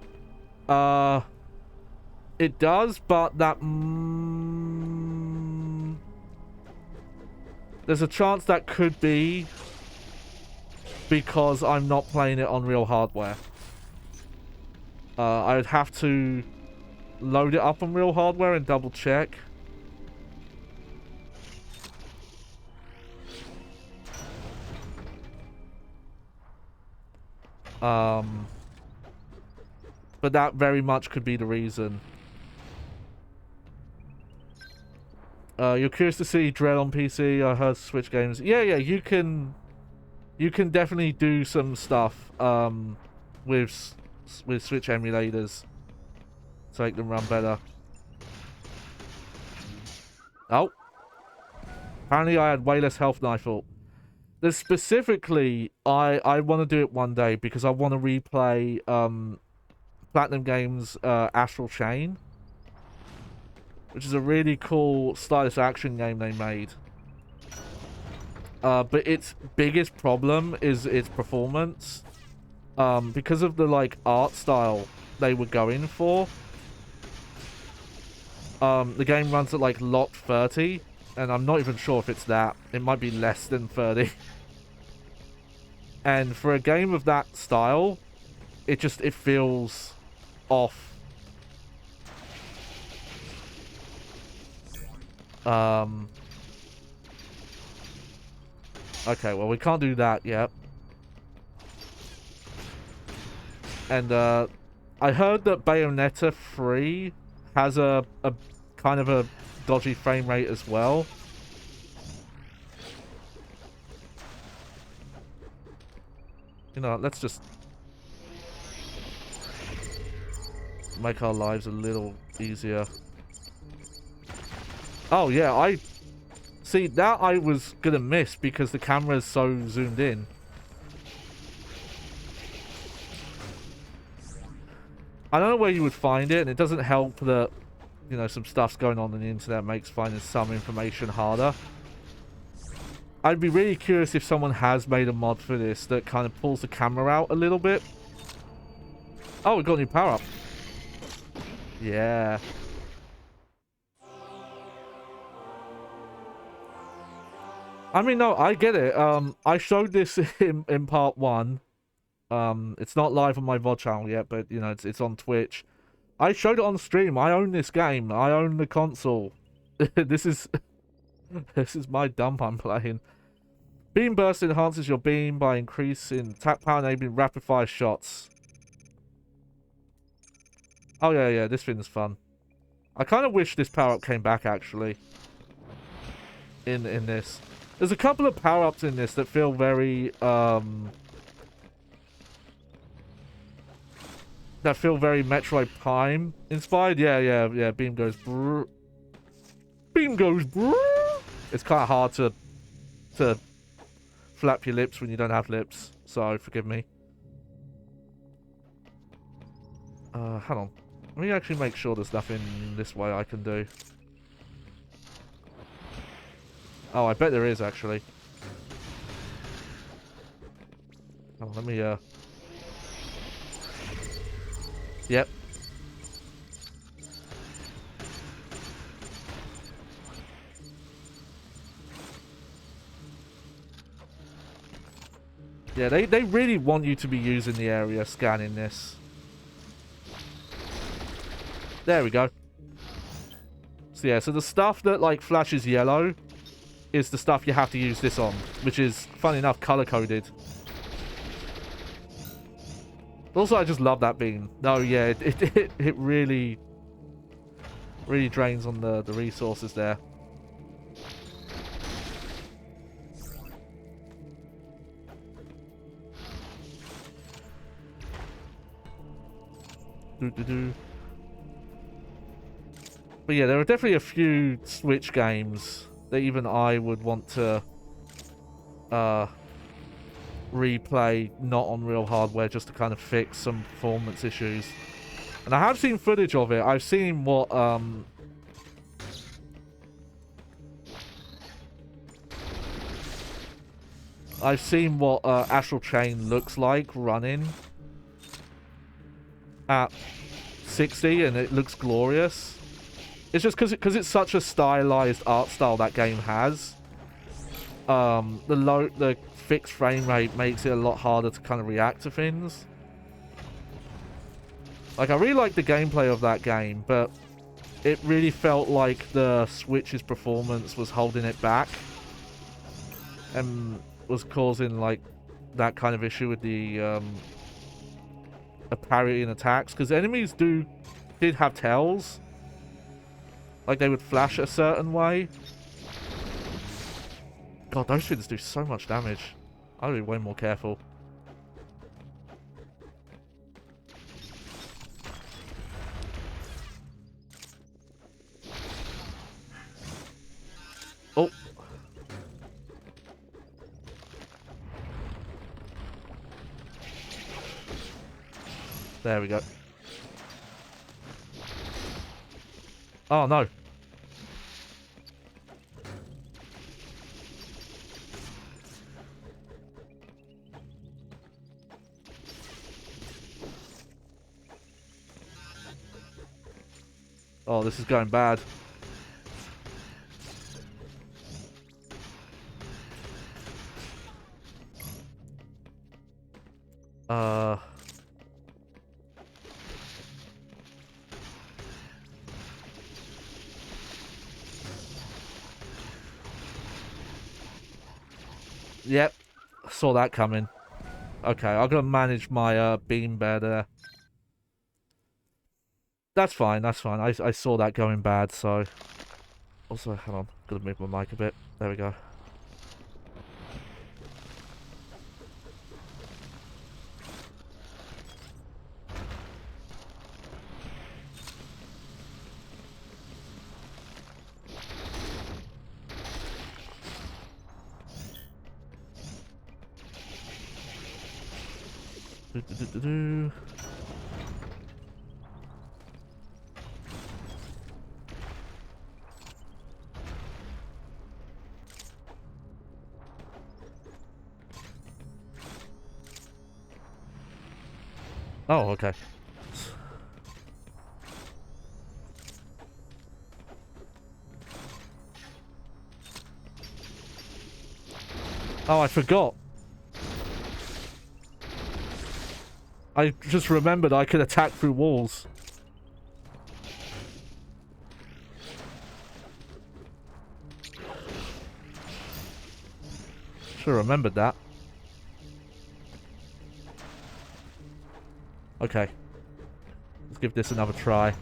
It does, but that... There's a chance that could be... because I'm not playing it on real hardware. I would have to load it up on real hardware and double check. But that very much could be the reason. You're curious to see Dread on PC. I heard Switch games. Yeah, you can definitely do some stuff with Switch emulators to make them run better. Oh. Apparently I had way less health than I thought. There's specifically, I want to do it one day because I want to replay Platinum Games' Astral Chain, which is a really cool stylus action game they made. But its biggest problem is its performance. Because of the, like, art style they were going for. The game runs at, like, locked 30. And I'm not even sure if it's that. It might be less than 30. And for a game of that style, it feels off. Okay, well, we can't do that yet. And, I heard that Bayonetta 3 has a kind of a dodgy frame rate as well. You know, let's just make our lives a little easier. Oh, yeah, I... See, that I was gonna miss because the camera's so zoomed in. I don't know where you would find it, and it doesn't help that, you know, some stuff's going on the internet makes finding some information harder. I'd be really curious if someone has made a mod for this that kind of pulls the camera out a little bit. Oh, we got a new power-up. Yeah. I mean, no, I get it. I showed this in part 1. It's not live on my VOD channel yet, but, you know, it's on Twitch. I showed it on stream. I own this game. I own the console. This is my dump I'm playing. Beam burst enhances your beam by increasing attack power, enabling rapid fire shots. Oh yeah, this thing's fun. I kind of wish this power up came back actually. In this, there's a couple of power ups in this that feel very Metroid Prime inspired. Yeah. Beam goes brrr. Beam goes brrr. It's kind of hard to flap your lips when you don't have lips, so forgive me. Hang on. Let me actually make sure there's nothing this way I can do. Oh, I bet there is actually. Oh, let me Yep. Yeah, they really want you to be using the area scan in this. There we go. So yeah, so the stuff that like flashes yellow is the stuff you have to use this on, which is, funny enough, color-coded. Also, I just love that beam. No, yeah, it really drains on the resources there. But yeah, there are definitely a few Switch games that even I would want to replay not on real hardware just to kind of fix some performance issues. And I have seen footage of it. I've seen what Astral Chain looks like running at 60, and it looks glorious. It's just because it's such a stylized art style that game has. The fixed frame rate makes it a lot harder to kind of react to things. Like, I really like the gameplay of that game, but it really felt like the Switch's performance was holding it back and was causing like that kind of issue with the parrying attacks, because enemies did have tails. Like, they would flash a certain way. God, those things do so much damage. I'll be way more careful. Oh. There we go. Oh, no. Oh, this is going bad. Yep. Saw that coming. Okay, I'm gonna manage my beam better. That's fine, that's fine. I saw that going bad, so... Also, hang on. Gotta move my mic a bit. There we go. Do. Oh, okay. Oh, I forgot. I just remembered I could attack through walls. Should have remembered that. Okay. Let's give this another try.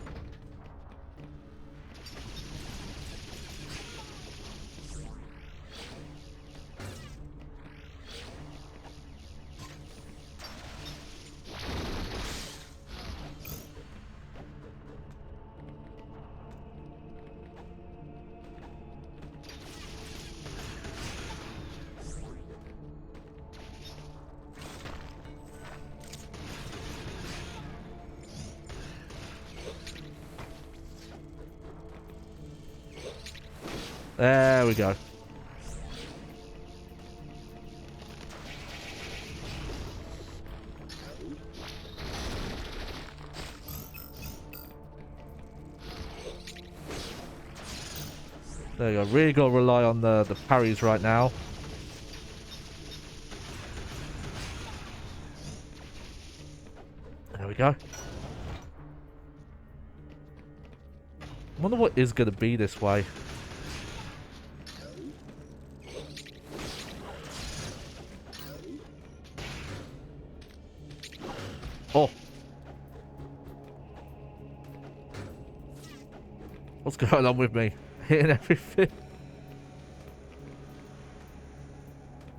There we go. There you go. Really got to rely on the parries right now. There we go. I wonder what is going to be this way. Oh. What's going on with me? Hitting everything.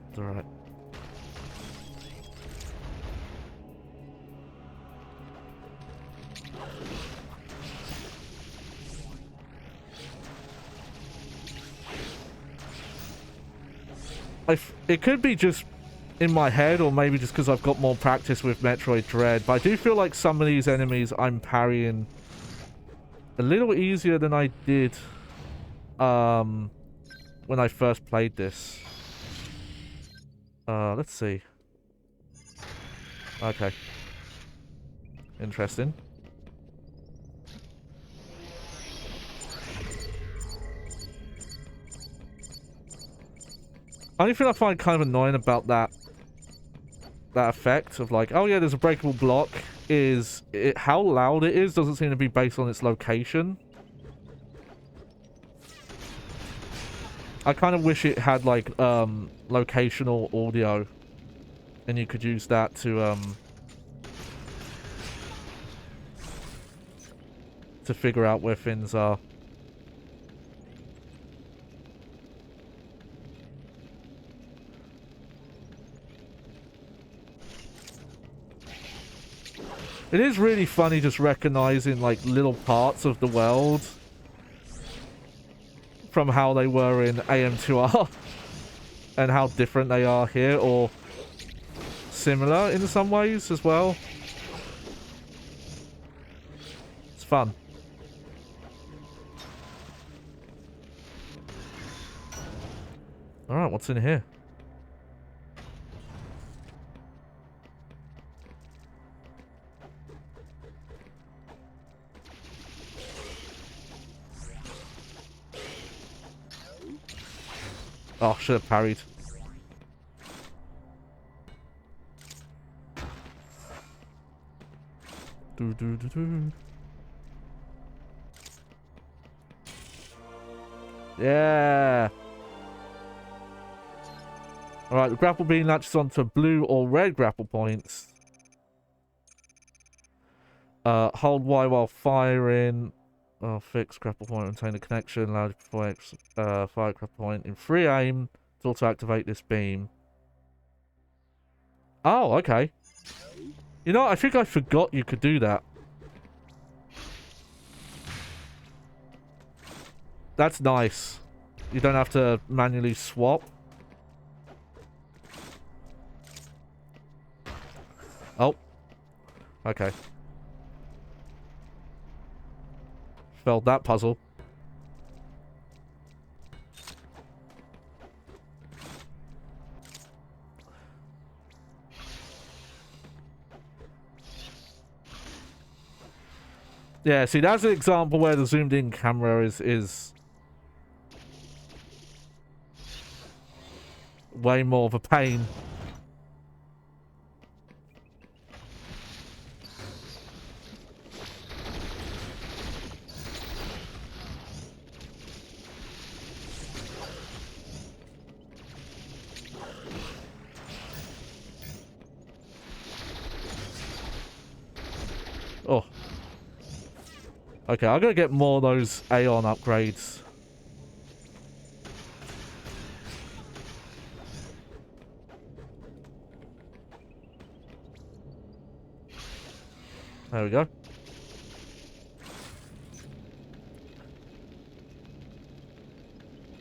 It's alright. It could be just in my head, or maybe just because I've got more practice with Metroid Dread, but I do feel like some of these enemies I'm parrying a little easier than I did when I first played this. Let's see. Okay. Interesting. Only thing I find kind of annoying about that effect of like, oh yeah, there's a breakable block, is how loud it is doesn't seem to be based on its location. I kind of wish it had like locational audio, and you could use that to figure out where things are. It is really funny just recognizing like little parts of the world from how they were in AM2R and how different they are here, or similar in some ways as well. It's fun. Alright, what's in here? Oh, should have parried. Yeah. Alright, the grapple beam latches onto blue or red grapple points. Hold Y while firing. Oh, fix grapple point, maintain the connection. Allow you to fire grapple point in free aim to also activate this beam. Oh, okay. You know, I think I forgot you could do that. That's nice. You don't have to manually swap. Oh. Okay. Failed that puzzle. Yeah, see, that's an example where the zoomed in camera is way more of a pain. Oh. Okay, I'm gonna get more of those Aeon upgrades. There we go.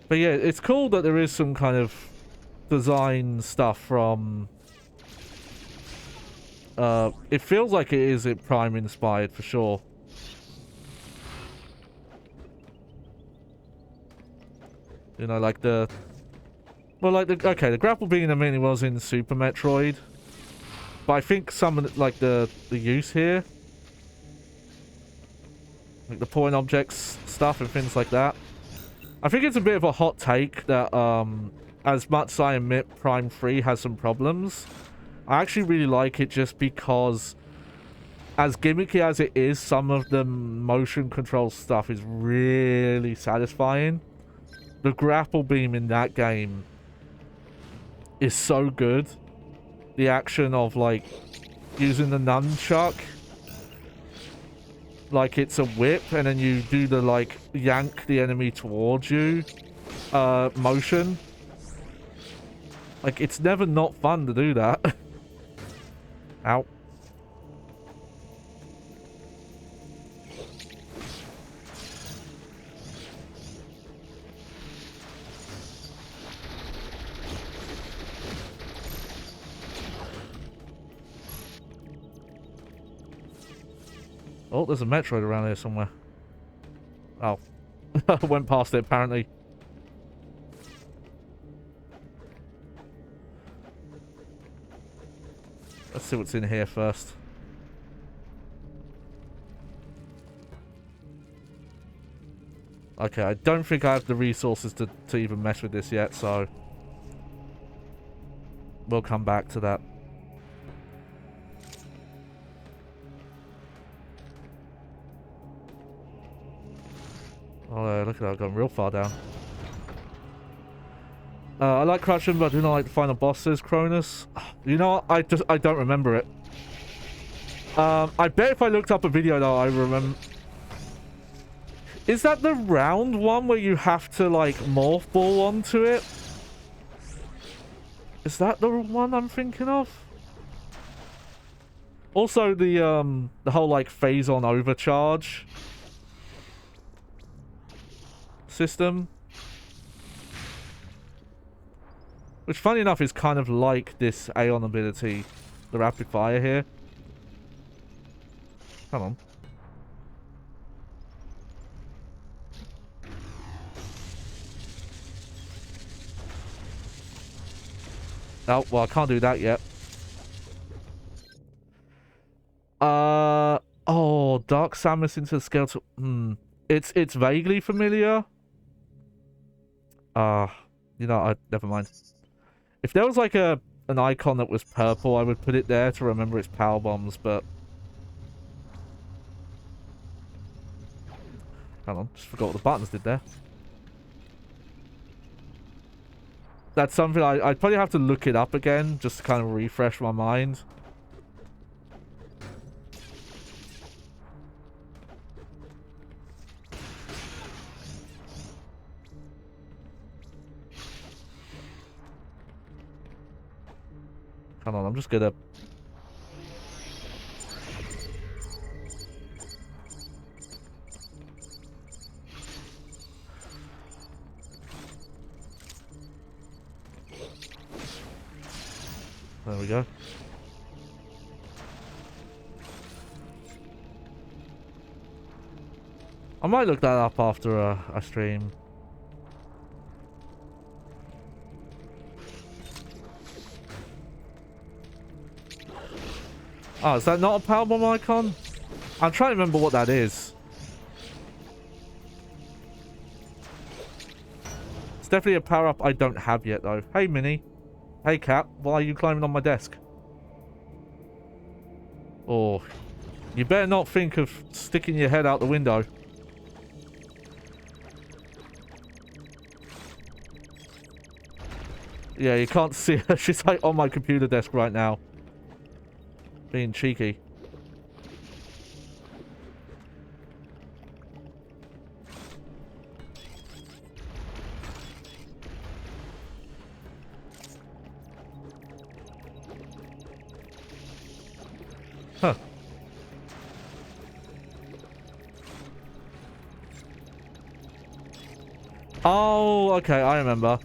But yeah, it's cool that there is some kind of design stuff from... it feels like it is Prime inspired for sure. You know, like the... Well, like the... Okay, the grapple beam I mean, it was in Super Metroid. But I think some of the, like the use here... Like the point objects stuff and things like that. I think it's a bit of a hot take that, as much as I admit Prime 3 has some problems, I actually really like it just because, as gimmicky as it is, some of the motion control stuff is really satisfying. The grapple beam in that game is so good. The action of, like, using the nunchuck like it's a whip, and then you do the, like, yank the enemy towards you motion. Like, it's never not fun to do that. Ow. Oh, there's a Metroid around here somewhere. Oh. I went past it, apparently. Let's see what's in here first. Okay, I don't think I have the resources to even mess with this yet, so... We'll come back to that. Oh, look at that, I've gone real far down. I like crouching, but I do not like the final boss, says Cronus. You know what? I don't remember it. I bet if I looked up a video though, I remember... Is that the round one where you have to, like, morph ball onto it? Is that the one I'm thinking of? Also, the whole, like, phase-on overcharge system. Which, funny enough, is kind of like this Aeon ability, the rapid fire here. Come on. Oh, well, I can't do that yet. Oh, Dark Samus into the skeletal. It's vaguely familiar. You know, never mind. If there was like an icon that was purple, I would put it there to remember its power bombs, but... Hang on, just forgot what the buttons did there. That's something I'd probably have to look it up again just to kind of refresh my mind. Hold on, I'm just gonna... There we go. I might look that up after a stream. Oh, is that not a powerbomb icon? I'm trying to remember what that is. It's definitely a power-up I don't have yet, though. Hey, Minnie. Hey, Cat. Why are you climbing on my desk? Oh, you better not think of sticking your head out the window. Yeah, you can't see her. She's like on my computer desk right now. Being cheeky. Huh. Oh, okay, I remember.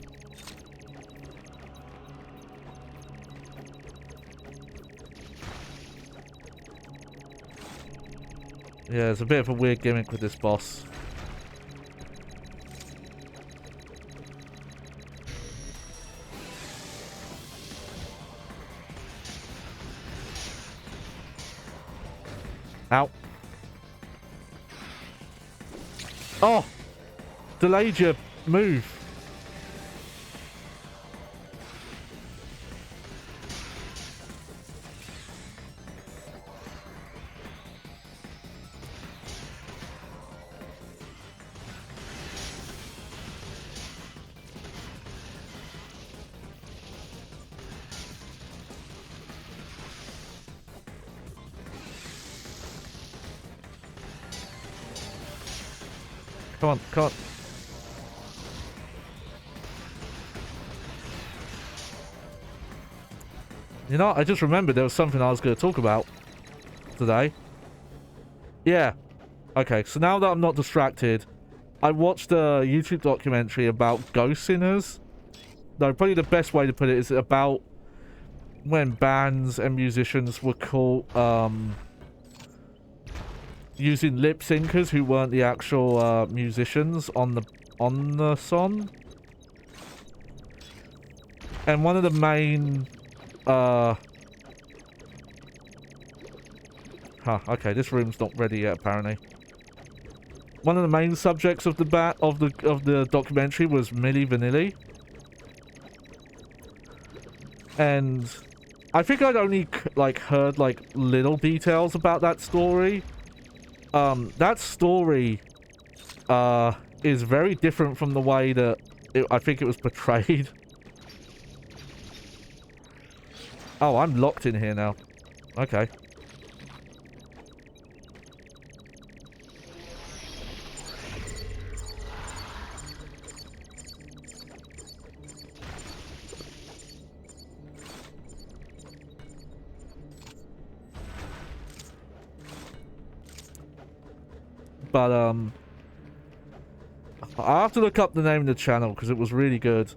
Yeah, it's a bit of a weird gimmick with this boss. Ow. Oh! Delayed your move. Come on, come on. You know, I just remembered there was something I was going to talk about today. Yeah. Okay, so now that I'm not distracted, I watched a YouTube documentary about ghost singers. No, probably the best way to put it is about when bands and musicians were caught using lip syncers who weren't the actual musicians on the song. And one of the main okay, this room's not ready yet apparently. One of the main subjects of the documentary was Milli Vanilli. And I think I'd only like heard like little details about that story. That story is very different from the way that I think it was portrayed. Oh, I'm locked in here now. Okay. But, I have to look up the name of the channel because it was really good.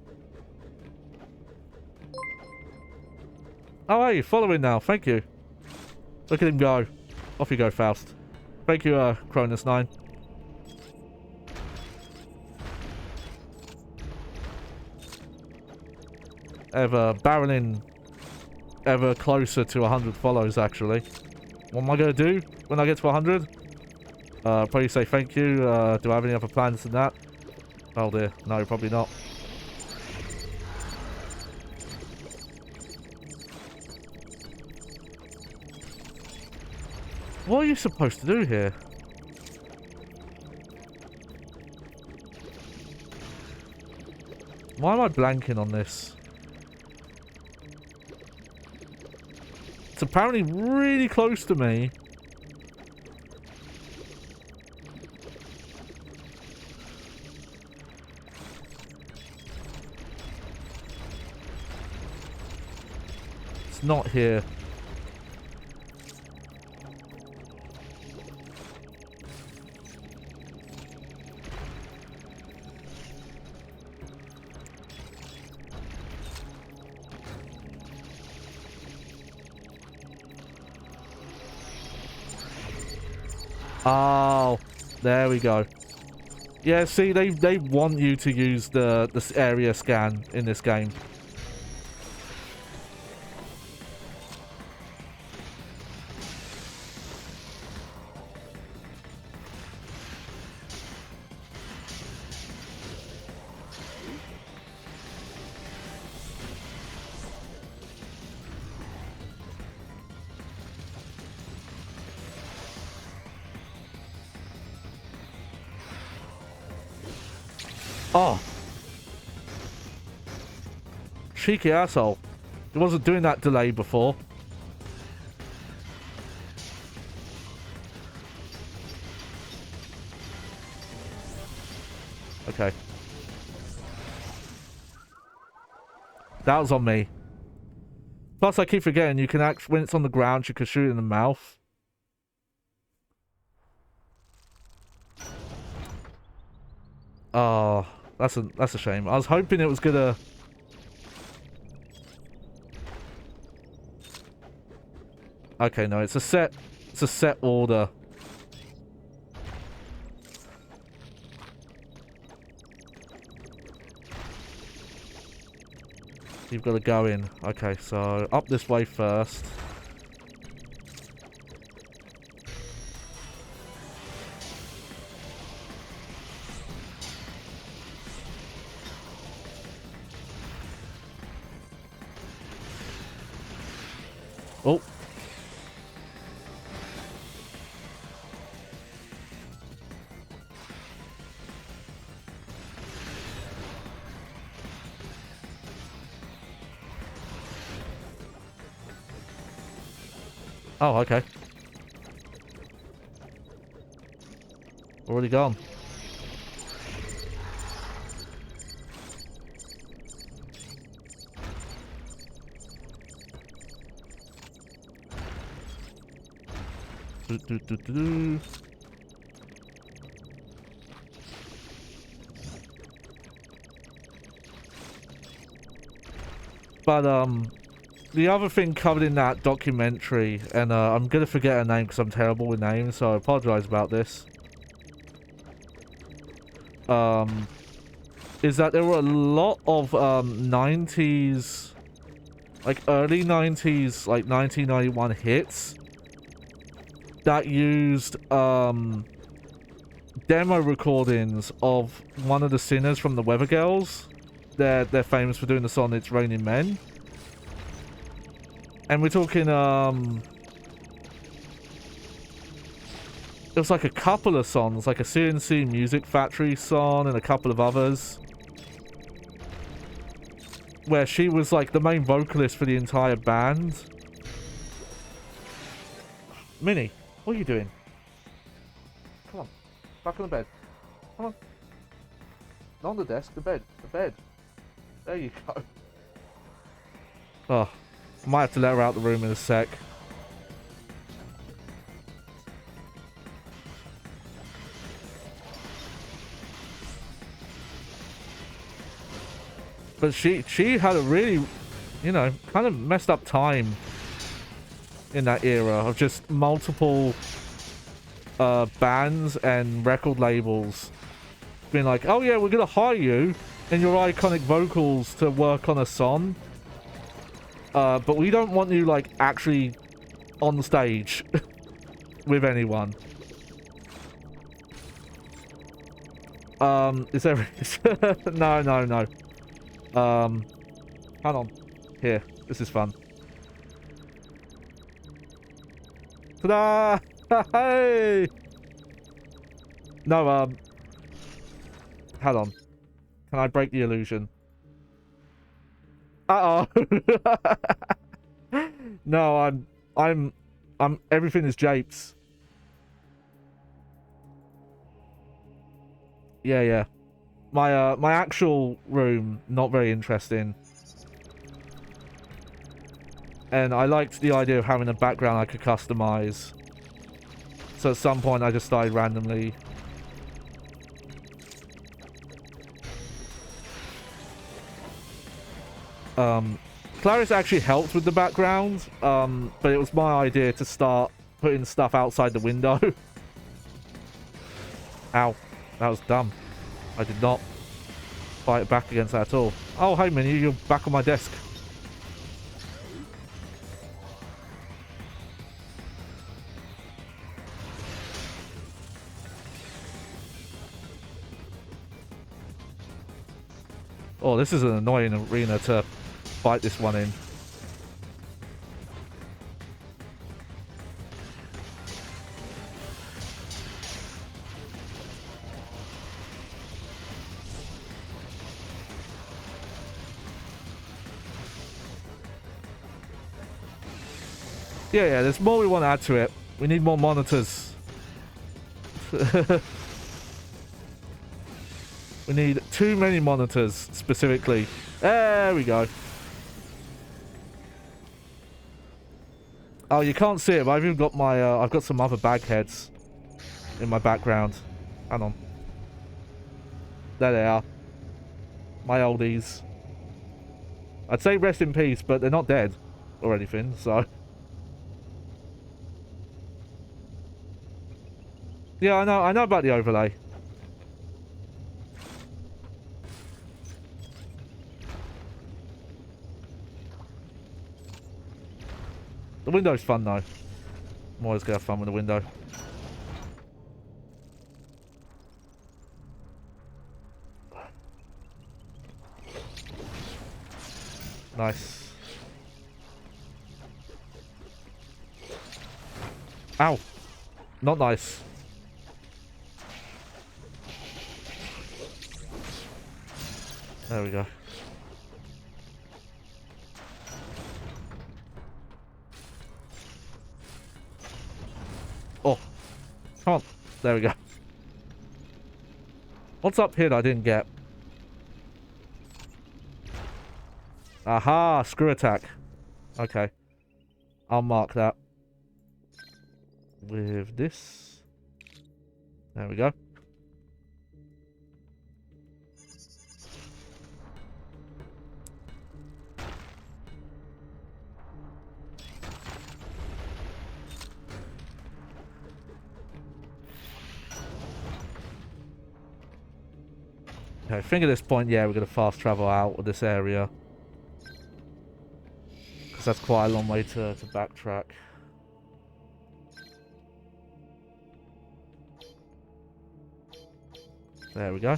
Oh, hey, you're following now. Thank you. Look at him go. Off you go, Faust. Thank you, Cronus9. Ever barreling ever closer to 100 follows, actually. What am I going to do when I get to 100? Probably say thank you. Do I have any other plans than that? Oh dear. No, probably not. What are you supposed to do here? Why am I blanking on this? It's apparently really close to me. It's not here. Oh, there we go. Yeah, see, they want you to use this area scan in this game. Oh. Cheeky asshole. He wasn't doing that delay before. Okay. That was on me. Plus, I keep forgetting you can actually, when it's on the ground, you can shoot it in the mouth. Oh, that's a shame. I was hoping it was gonna. Okay, no, it's a set order. You've got to go in. Okay, so up this way first. Oh. Oh, okay. Already gone. But the other thing covered in that documentary, and I'm gonna forget her name because I'm terrible with names, so I apologize about this. Is that there were a lot of 90s, like early 90s, like 1991 hits that used demo recordings of one of the singers from the Weather Girls. They're famous for doing the song "It's Raining Men," and we're talking it was like a couple of songs, like a CNC Music Factory song and a couple of others, where she was like the main vocalist for the entire band. Minnie, what are you doing? Come on, back on the bed. Come on. Not on the desk, the bed. The bed. There you go. Oh, might have to let her out the room in a sec. But she had a really, you know, kind of messed up time in that era of just multiple bands and record labels being like, oh yeah, we're gonna hire you and your iconic vocals to work on a song, but we don't want you like actually on stage with anyone. Is there no. Hang on. Here, this is fun. Ta-da! Hey! No, hold on. Can I break the illusion? Uh-oh. No, I'm everything is japes. Yeah, yeah. My actual room, not very interesting. And I liked the idea of having a background I could customize. So at some point I just started randomly. Clarice actually helped with the background, but it was my idea to start putting stuff outside the window. Ow. That was dumb. I did not fight back against that at all. Oh, hey, Minnie, you're back on my desk. Oh, this is an annoying arena to fight this one in. Yeah, there's more we want to add to it. We need more monitors. We need too many monitors, specifically. There we go. Oh, you can't see it, but I've even got my, I've got some other bag heads in my background. Hang on. There they are. My oldies. I'd say rest in peace, but they're not dead or anything, so... Yeah, I know about the overlay. The window's fun, though. I'm always gonna have fun with the window. Nice. Ow. Not nice. There we go. Oh. Come on. There we go. What's up here that I didn't get? Aha! Screw attack. Okay. I'll mark that. With this. There we go. Okay, I think at this point, yeah, we're going to fast travel out of this area. Because that's quite a long way to backtrack. There we go.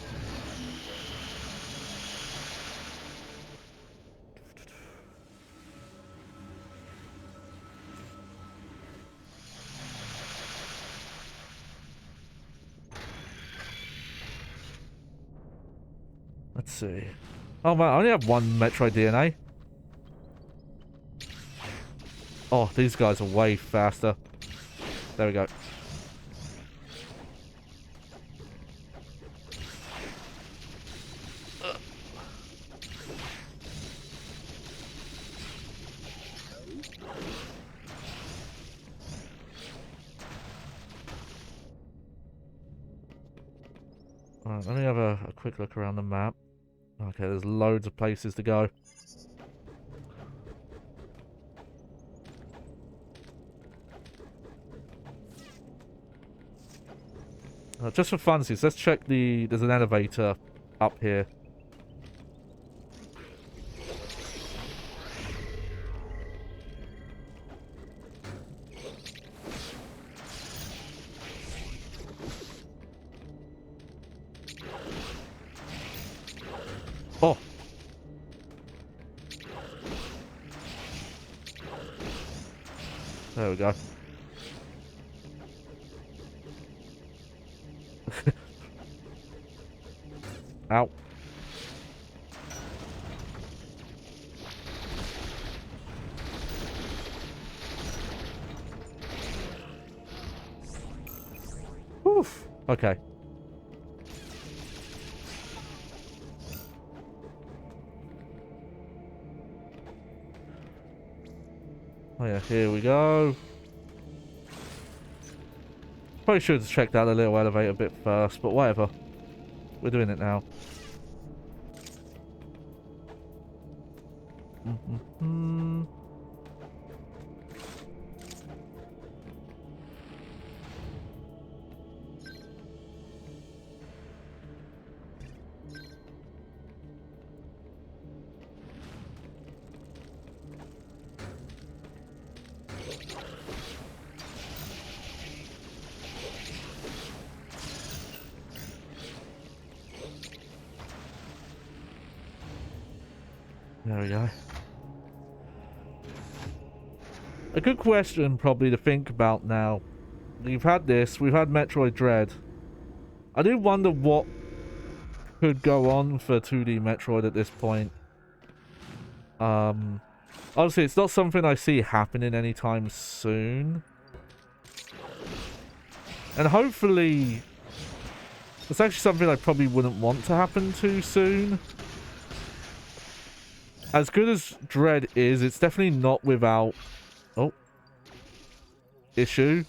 Let's see. Oh man, I only have one Metroid DNA. Oh, these guys are way faster. There we go. Alright, let me have a quick look around the map. Okay, there's loads of places to go. Just for funsies, let's check the... There's an elevator up here. Oh! There we go. Ow. Oof. Okay. Oh yeah, here we go. Probably should have checked out the little elevator bit first, but whatever. We're doing it now. Mm-hmm. There we go. A good question probably to think about now. We've had this, we've had Metroid Dread. I do wonder what could go on for 2D Metroid at this point. Obviously it's not something I see happening anytime soon. And hopefully it's actually something I probably wouldn't want to happen too soon. As good as Dread is, it's definitely not without issue.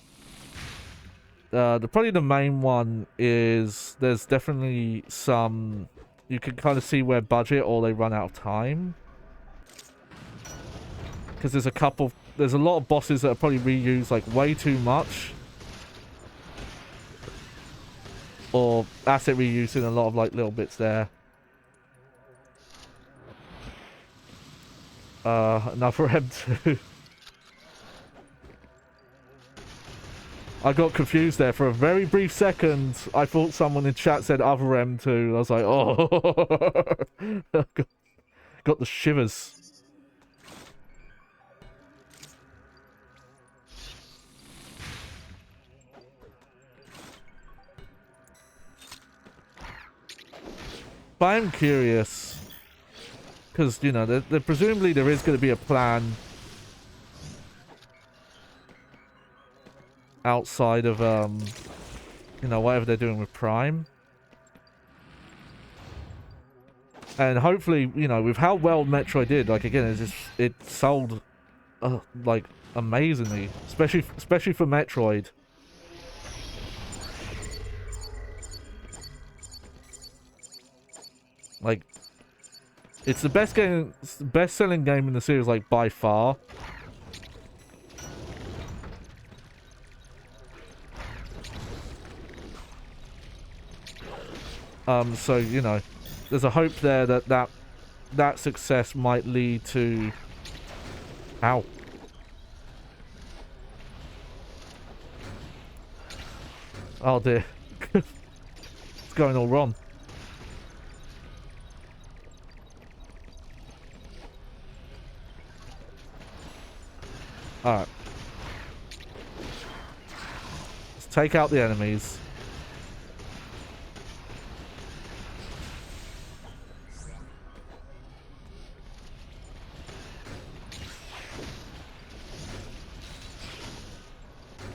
Probably the main one is there's definitely some, you can kind of see where budget or they run out of time. Because there's a lot of bosses that are probably reused like way too much. Or asset reuse in a lot of like little bits there. Another M2. I got confused there for a very brief second. I thought someone in chat said other M2. I was like, oh. Got the shivers. But I'm curious. Because, you know, presumably there is going to be a plan outside of, you know, whatever they're doing with Prime. And hopefully, you know, with how well Metroid did, like, again, it sold, like, amazingly. Especially for Metroid. Like, it's the best-selling game in the series, like, by far. So, you know, there's a hope there that success might lead to... Ow. Oh dear. It's going all wrong. Alright. Let's take out the enemies.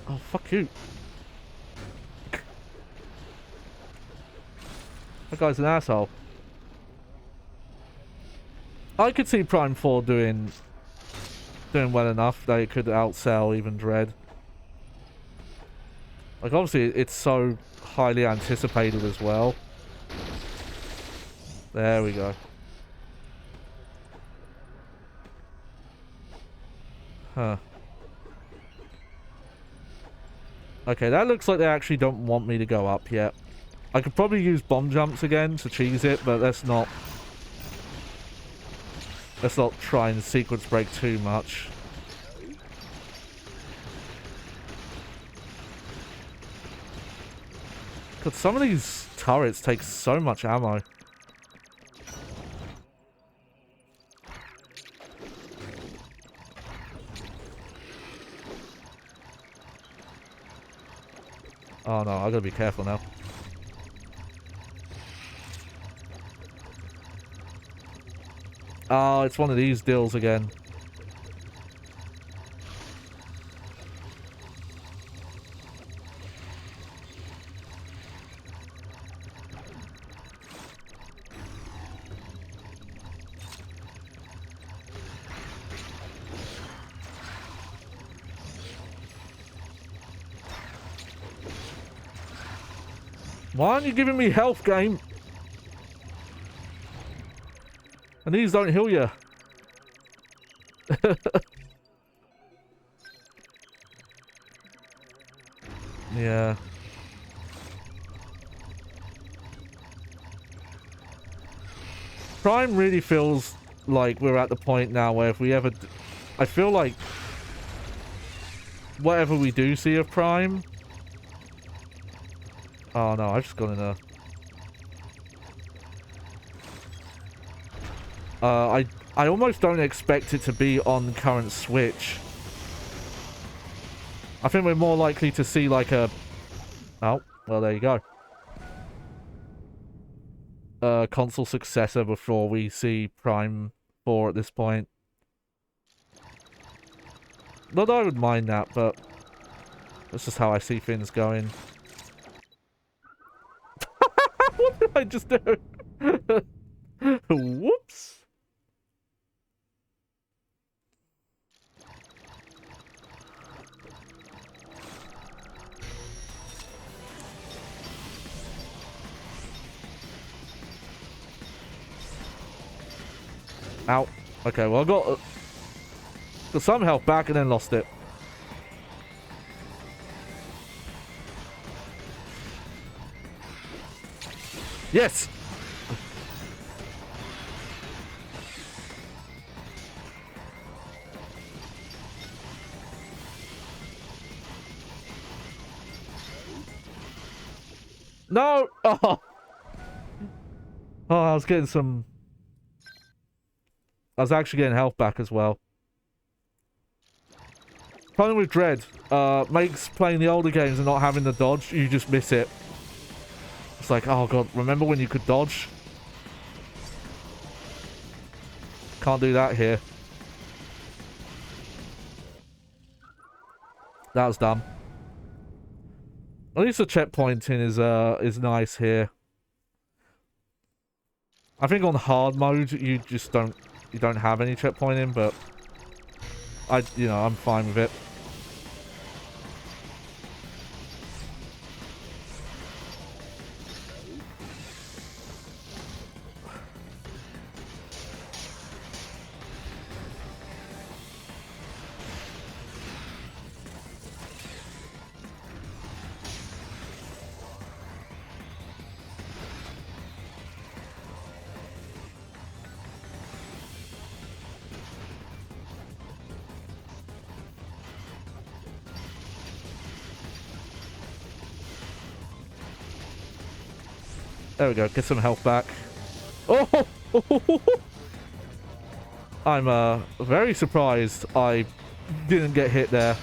Oh, fuck you. That guy's an asshole. I could see Prime 4 doing well enough that it could outsell even Dread. Like, obviously, it's so highly anticipated as well. There we go. Huh. Okay, that looks like they actually don't want me to go up yet. I could probably use bomb jumps again to cheese it, but let's not try and sequence break too much. God, some of these turrets take so much ammo. Oh no, I gotta be careful now. Oh, it's one of these deals again. Why aren't you giving me health, game? And these don't heal you. Yeah. Prime really feels like we're at the point now where if we ever... I feel like whatever we do see of Prime... Oh no, I've just gone in a... I almost don't expect it to be on current Switch. I think we're more likely to see like a... Oh, well there you go. Console successor before we see Prime 4 at this point. Not that I would mind that, but that's just how I see things going. What did I just do? Whoops. Ow. Okay, well I got some health back and then lost it. Yes! No! Oh! Oh, I was getting some... I was actually getting health back as well. Problem with Dread, makes playing the older games and not having the dodge, you just miss it. It's like, oh god, remember when you could dodge? Can't do that here. That was dumb. At least the checkpointing is nice here. I think on hard mode you just don't have any checkpointing, but I'm fine with it. There we go, get some health back. Oh! I'm very surprised I didn't get hit there.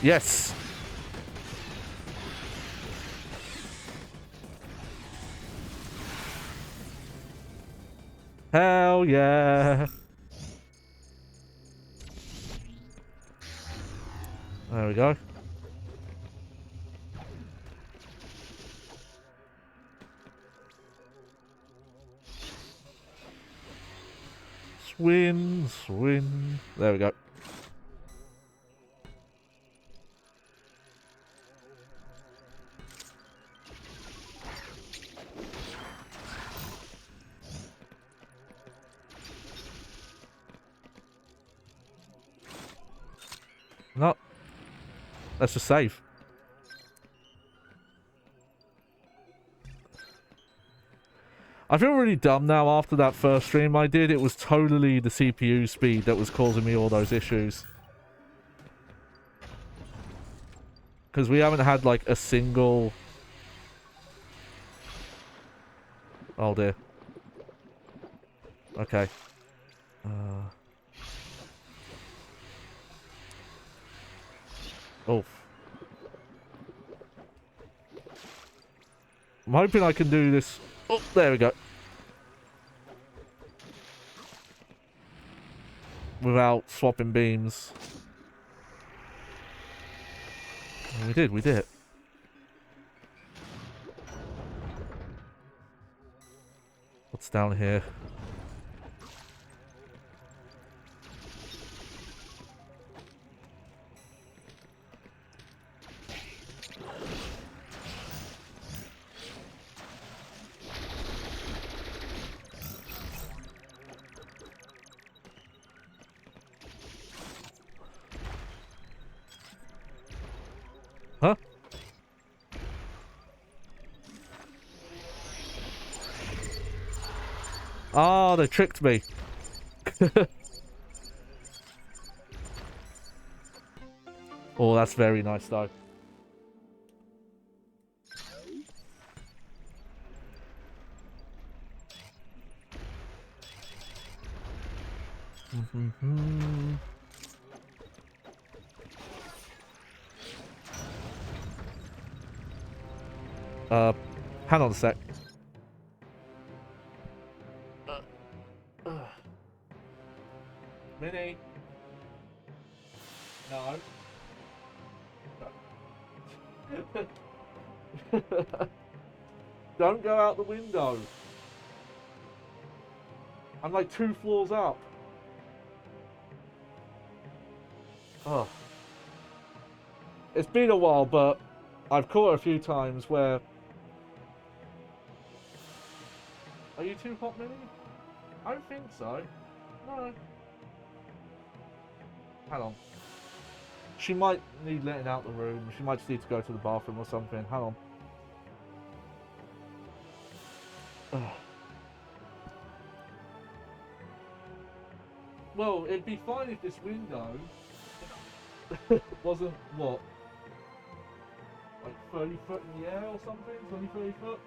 Yes! Hell yeah! There we go. Swing, swing. There we go. No. Let's just save. I feel really dumb now after that first stream I did. It was totally the CPU speed that was causing me all those issues. Because we haven't had like a single... Oh dear. Okay. Oh. I'm hoping I can do this. Oh, there we go. Without swapping beams. Oh, we did. What's down here? Huh? Oh, they tricked me. Oh, that's very nice though. Hang on a sec. Minnie. No. Don't go out the window. I'm like 2 floors up. Oh. It's been a while, but I've caught a few times where... Are you too hot, Minnie? I don't think so. No. Hang on. She might need letting out the room. She might just need to go to the bathroom or something. Hang on. Ugh. Well, it'd be fine if this window wasn't, what? Like 30 foot in the air or something? 20, 30 foot?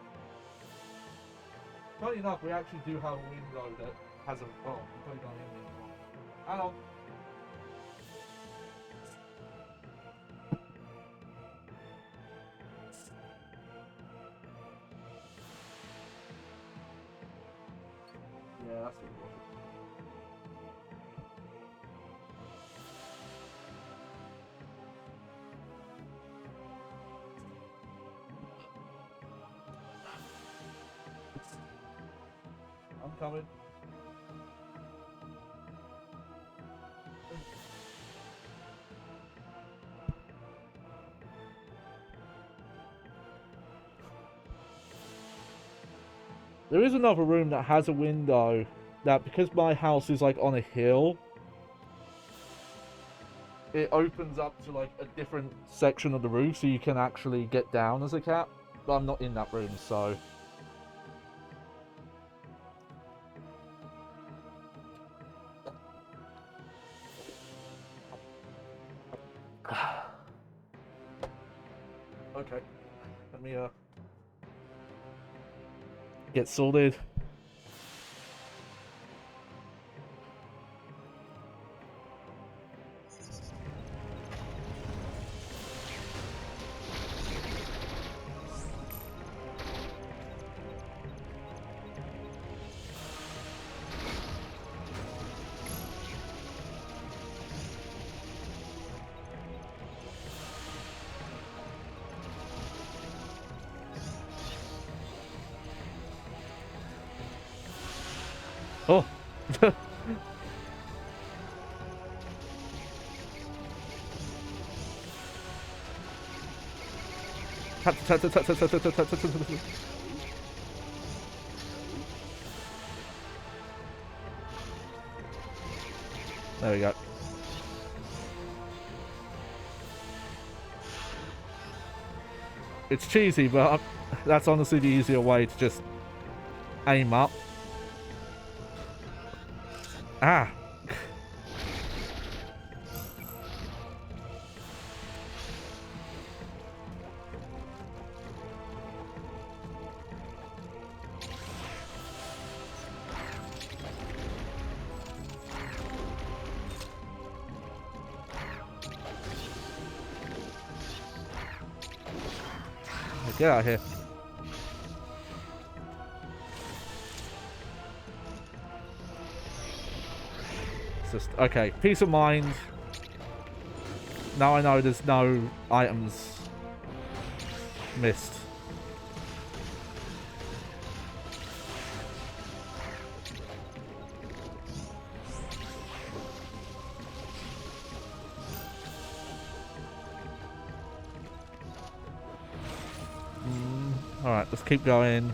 Funny enough, we actually do have a window that has a... Oh, we probably don't hear me anymore. Hang on. Yeah, that's what it was. I'm coming. There is another room that has a window that, because my house is like on a hill, it opens up to like a different section of the roof so you can actually get down as a cat. But I'm not in that room, so... Okay. Let me get sorted. Oh. There we go. It's cheesy, but that's honestly the easier way to just aim up. Ah. Get out of here. It's just, okay, peace of mind. Now I know there's no items missed. Alright, let's keep going.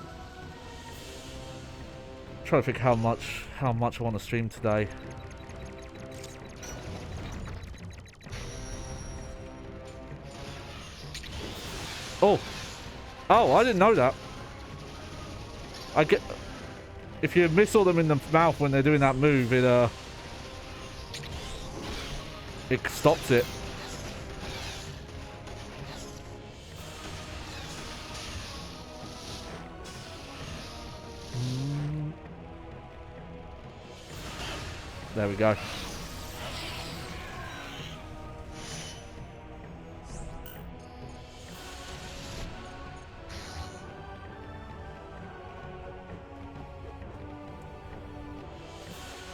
Trying to think how much I want to stream today. Oh. Oh, I didn't know that. I get... If you missile them in the mouth when they're doing that move, it stops it. There we go.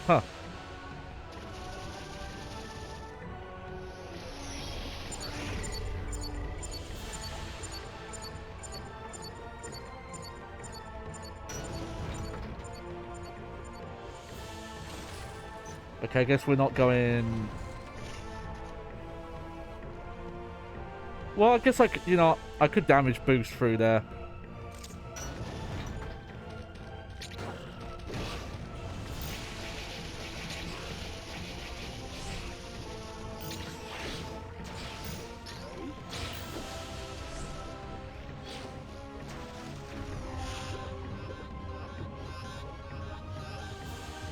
Huh. Okay, I guess we're not going... Well, I guess I could, you know, I could damage boost through there.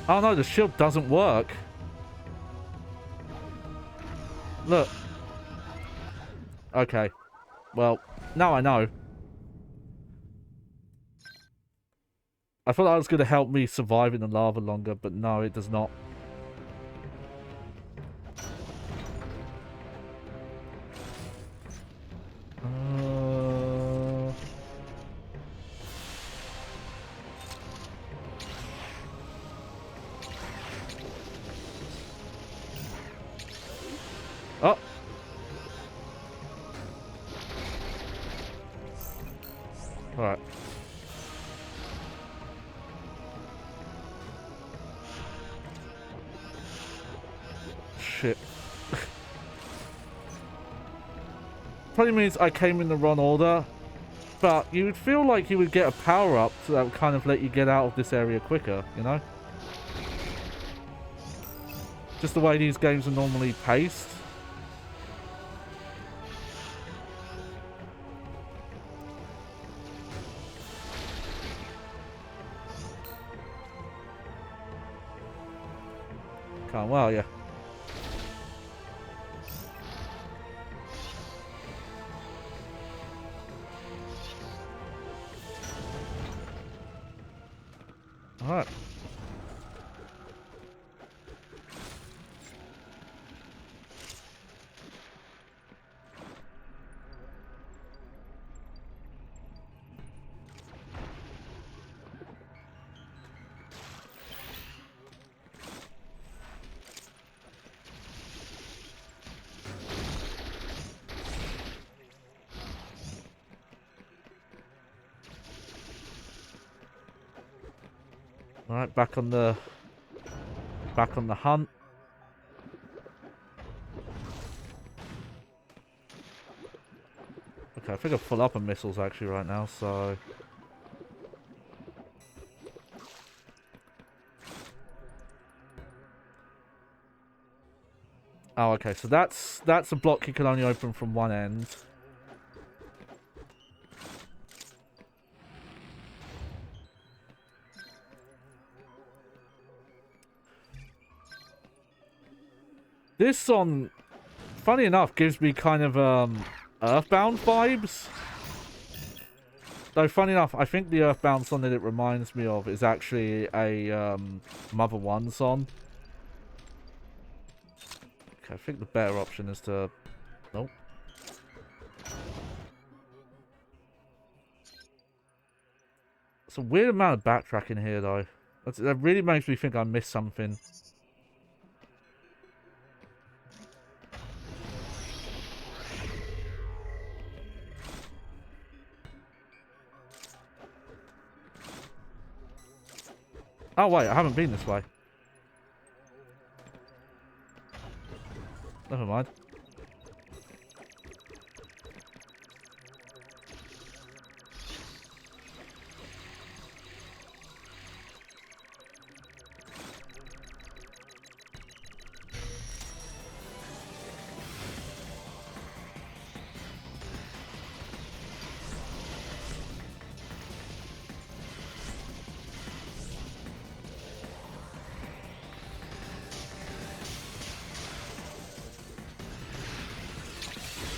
Oh no, the shield doesn't work. Look. Okay. Well, now I know. I thought that was going to help me survive in the lava longer, but no, it does not. Oh. Alright. Shit. Probably means I came in the wrong order, but you would feel like you would get a power-up that would kind of let you get out of this area quicker, you know? Just the way these games are normally paced. Can't well, yeah. Alright. Alright, back on the hunt. Okay, I think I'm full up on missiles actually right now, so... Oh, okay, so that's a block you can only open from one end. This song, funny enough, gives me kind of Earthbound vibes. Though, funny enough, I think the Earthbound song that it reminds me of is actually a Mother 1 song. Okay, I think the better option is to... Nope. It's a weird amount of backtracking here, though. That really makes me think I missed something. Oh, wait, I haven't been this way. Never mind.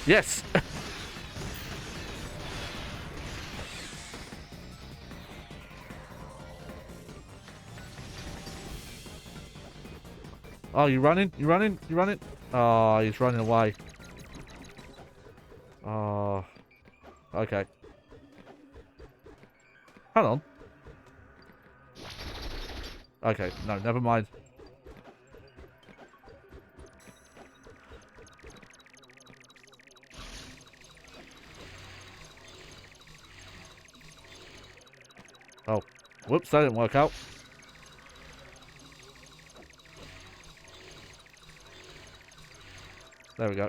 Yes! Oh, you running? You running? You running? Oh, he's running away. Oh, okay. Hold on. Okay, no, never mind. Oh, whoops, that didn't work out. There we go.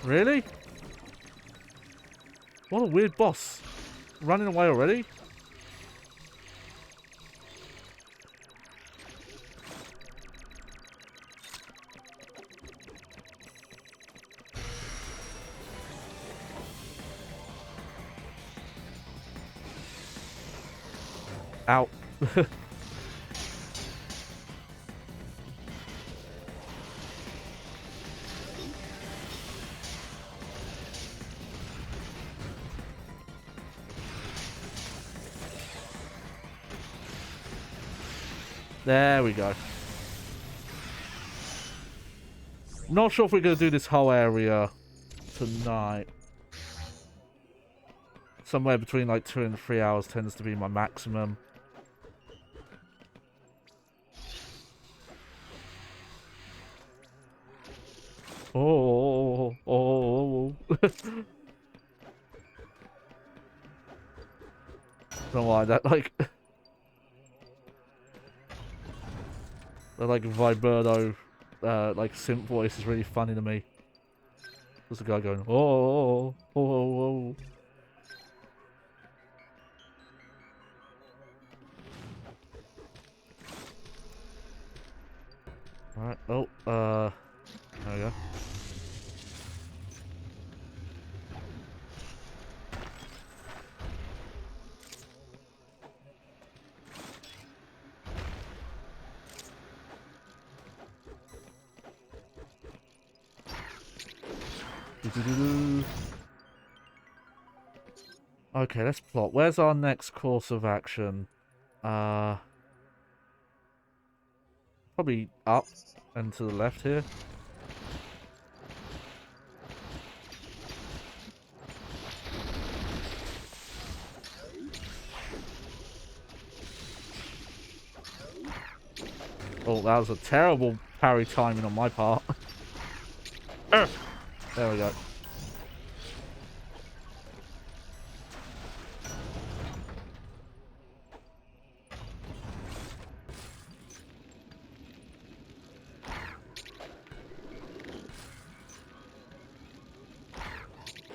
Really? What a weird boss. Running away already? Out. There we go. Not sure if we're going to do this whole area tonight. Somewhere between like 2 and 3 hours tends to be my maximum. Oh. Don't know why that like the like vibrato like synth voice is really funny to me. There's a guy going oh. Alright, there we go. Okay, let's plot. Where's our next course of action? Probably up and to the left here. Oh, that was a terrible parry timing on my part. There we go.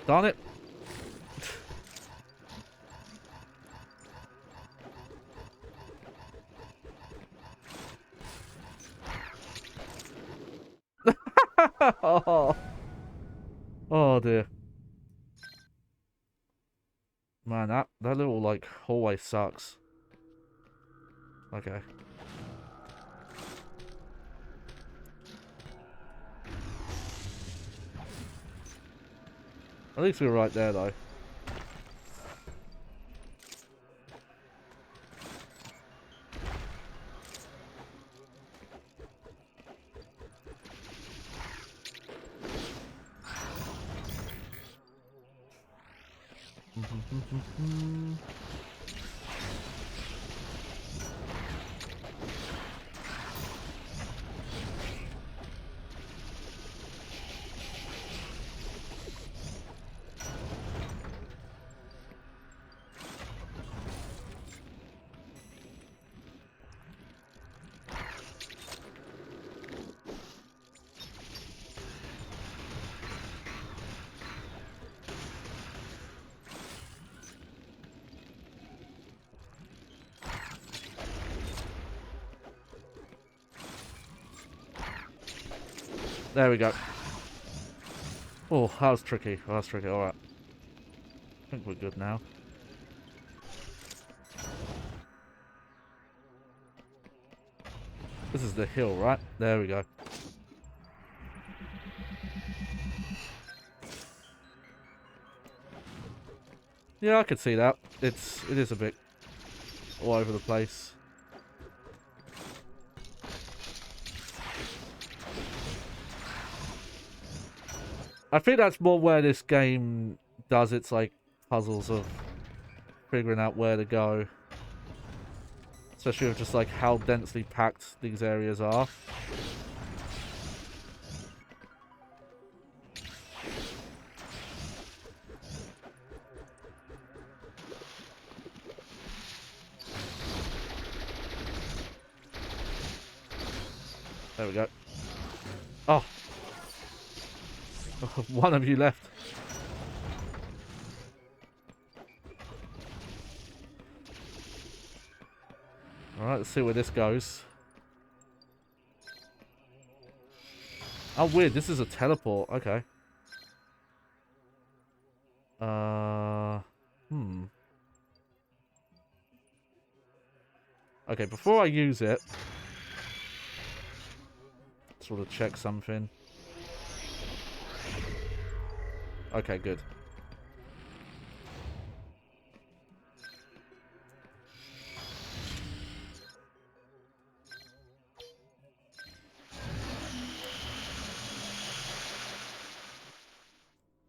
Darn it. Oh dear. Man, that little like hallway sucks. Okay. At least we were right there though. There we go. Oh, that was tricky. That was tricky. Alright. I think we're good now. This is the hill, right? There we go. Yeah, I could see that. It is a bit all over the place. I think that's more where this game does its like puzzles of figuring out where to go. Especially with just like how densely packed these areas are. There we go. Oh. One of you left. Alright, let's see where this goes. Oh, weird. This is a teleport. Okay. Okay, before I use it, sort of check something. Okay, good.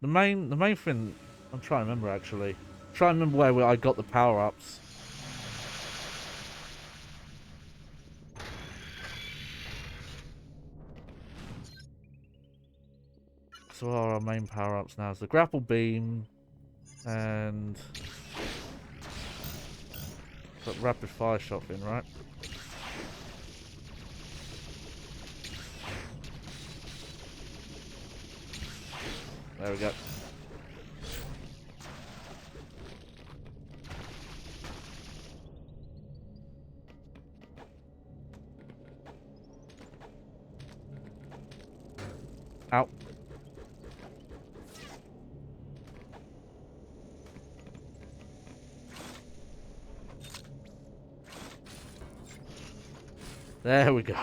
The main thing I'm trying to remember actually. I'm trying to remember where I got the power-ups. So what are our main power-ups now? It's the grapple beam and that rapid fire shot thing, right? There we go. Ow. There we go.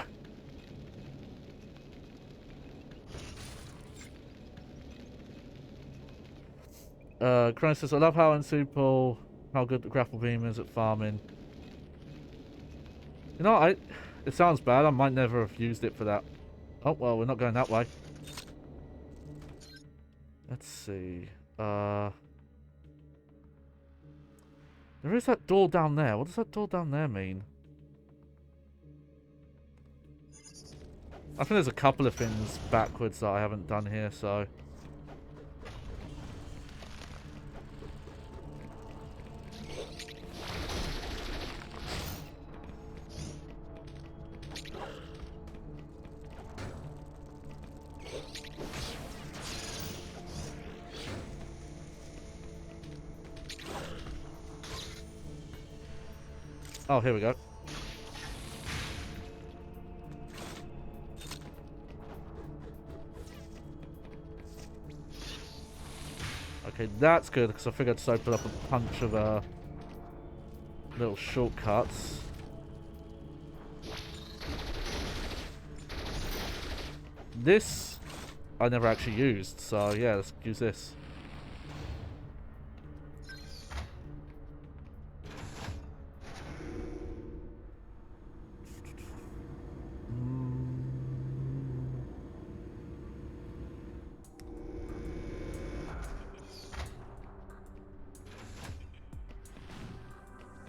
Chrono says, I love how in Super how good the grapple beam is at farming. You know, it sounds bad. I might never have used it for that. Oh, well, we're not going that way. Let's see. There is that door down there. What does that door down there mean? I think there's a couple of things backwards that I haven't done here, so... Oh, here we go. Okay, that's good, because I figured I'd just open up a bunch of little shortcuts. This I never actually used, so yeah, let's use this.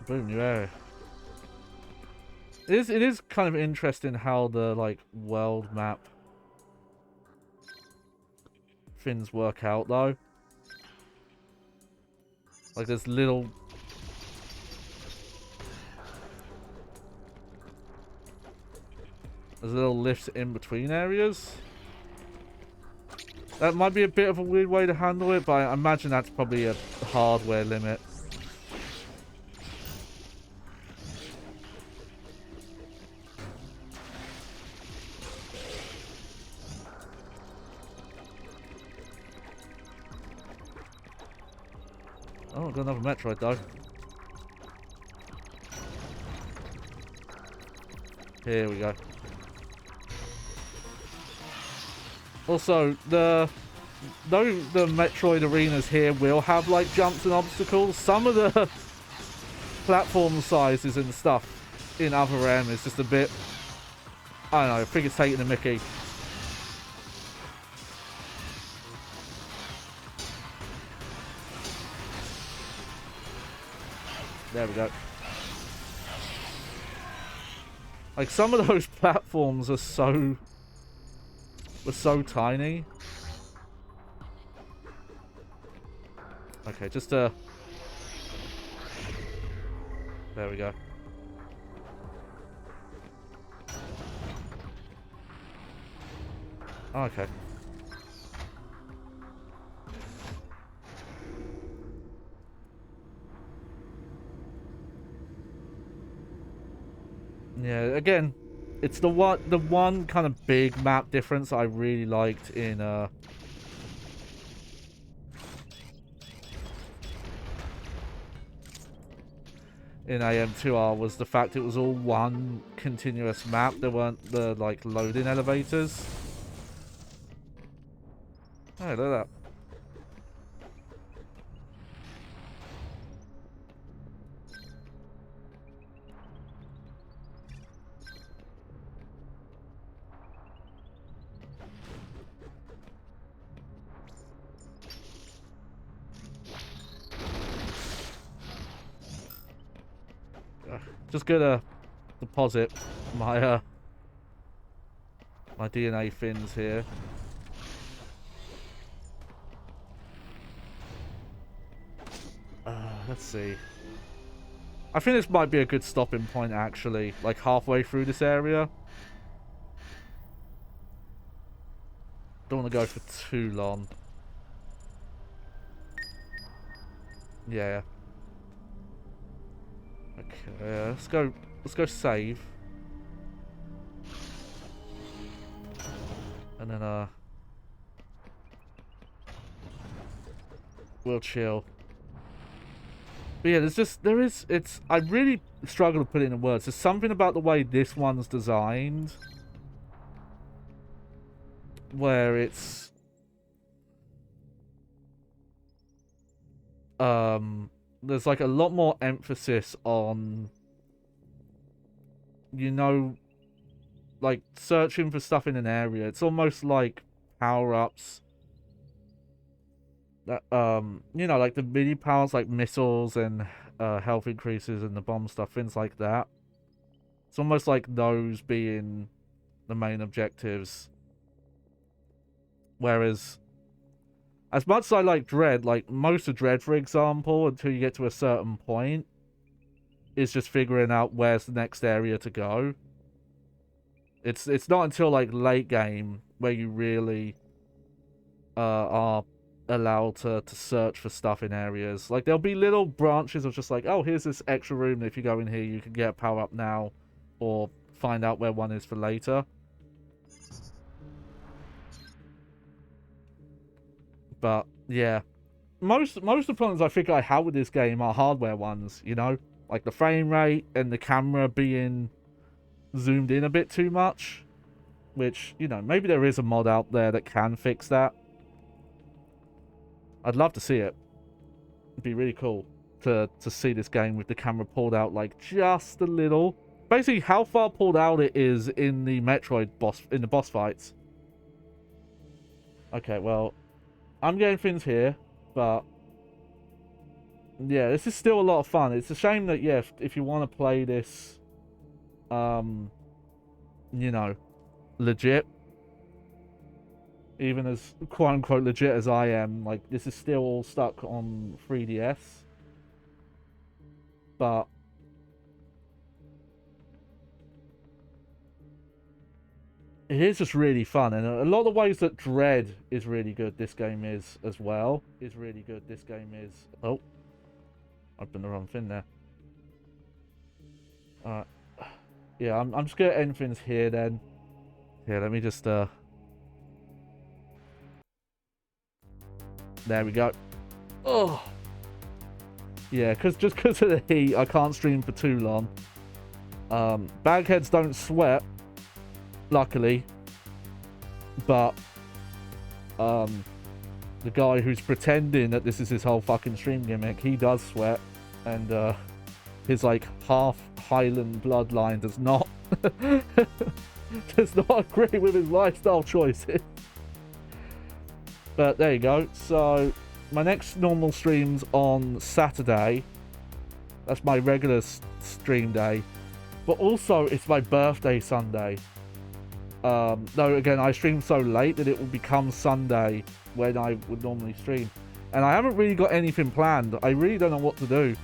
Boom, new area. It is kind of interesting how the like world map things work out though. Like there's little lifts in between areas. That might be a bit of a weird way to handle it, but I imagine that's probably a hardware limit. Oh, I've got another Metroid though. Here we go. Also, though the Metroid arenas here will have like jumps and obstacles, some of the platform sizes and stuff in Other M is just a bit, I don't know, I think it's taking the mickey. There we go. Like, some of those platforms are so tiny. Okay, just there we go. Oh, okay. Yeah, again, it's the one kind of big map difference I really liked in AM2R was the fact it was all one continuous map. There weren't the like loading elevators. Hey, look at that. Just gonna deposit my my DNA fins here. Let's see. I think this might be a good stopping point actually, like halfway through this area. Don't want to go for too long. Yeah. Okay, let's go save. And then we'll chill. But yeah, I really struggle to put it into words. There's something about the way this one's designed where it's there's like a lot more emphasis on, you know, like searching for stuff in an area. It's almost like power-ups that you know, like the mini powers like missiles and health increases and the bomb stuff, things like that. It's almost like those being the main objectives. Whereas, as much as I like Dread, like most of Dread, for example, until you get to a certain point, is just figuring out where's the next area to go. It's not until like late game where you really are allowed to search for stuff in areas. Like there'll be little branches of just like, oh, here's this extra room. If you go in here, you can get a power up now, or find out where one is for later. But yeah, most of the problems I think I have with this game are hardware ones. You know, like the frame rate and the camera being zoomed in a bit too much. Which, you know, maybe there is a mod out there that can fix that. I'd love to see it. It'd be really cool to see this game with the camera pulled out like just a little. Basically, how far pulled out it is in the Metroid boss fights. Okay, well, I'm getting things here, but yeah, this is still a lot of fun. It's a shame that, yeah, if you want to play this, you know, legit, even as quote-unquote legit as I am, like, this is still all stuck on 3DS. But it is just really fun, and a lot of the ways that Dread is really good, this game is as well. Oh, opened the wrong thing there. Alright. Yeah, I'm just gonna end things here then. Yeah, let me just there we go. Oh, Yeah, just because of the heat, I can't stream for too long. Bagheads don't sweat, luckily. But, the guy who's pretending that this is his whole fucking stream gimmick, he does sweat. And, his, like, half Highland bloodline does not, does not agree with his lifestyle choices. But there you go. So, my next normal stream's on Saturday. That's my regular stream day. But also, it's my birthday Sunday. No, again, I stream so late that it will become Sunday when I would normally stream. And I haven't really got anything planned. I really don't know what to do.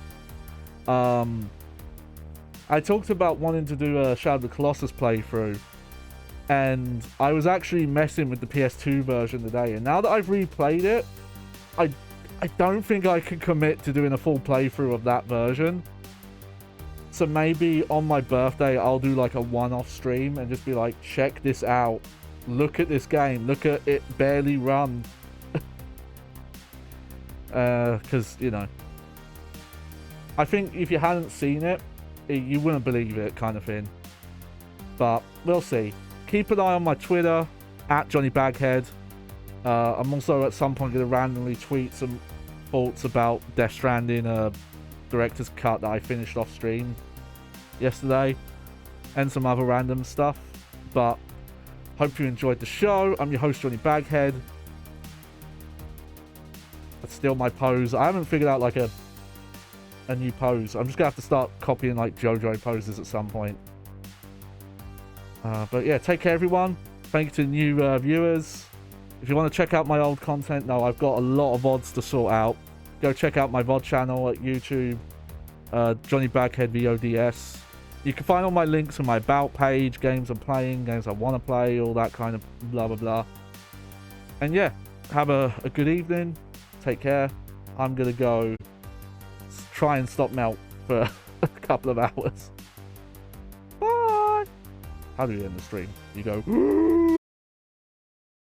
I talked about wanting to do a Shadow of the Colossus playthrough. And I was actually messing with the PS2 version today. And now that I've replayed it, I don't think I can commit to doing a full playthrough of that version. So maybe on my birthday, I'll do like a one-off stream and just be like, check this out. Look at this game. Look at it barely run. Because, you know, I think if you hadn't seen it, you wouldn't believe it, kind of thing. But we'll see. Keep an eye on my Twitter, at JohnnyBagHead. I'm also at some point going to randomly tweet some thoughts about Death Stranding, director's cut that I finished off stream yesterday, and some other random stuff. But hope you enjoyed the show. I'm your host, JohnnyBagHead. That's still my pose. I haven't figured out like a new pose. I'm just gonna have to start copying like JoJo poses at some point. But yeah, take care everyone. Thank you to new viewers. If you want to check out my old content, no, I've got a lot of VODs to sort out. Go check out my VOD channel at YouTube, JohnnyBagHeadVODs. You can find all my links on my About page, games I'm playing, games I want to play, all that kind of blah blah blah. And yeah, have a good evening. Take care. I'm gonna go try and stop melt for a couple of hours. Bye! How do you end the stream? You go...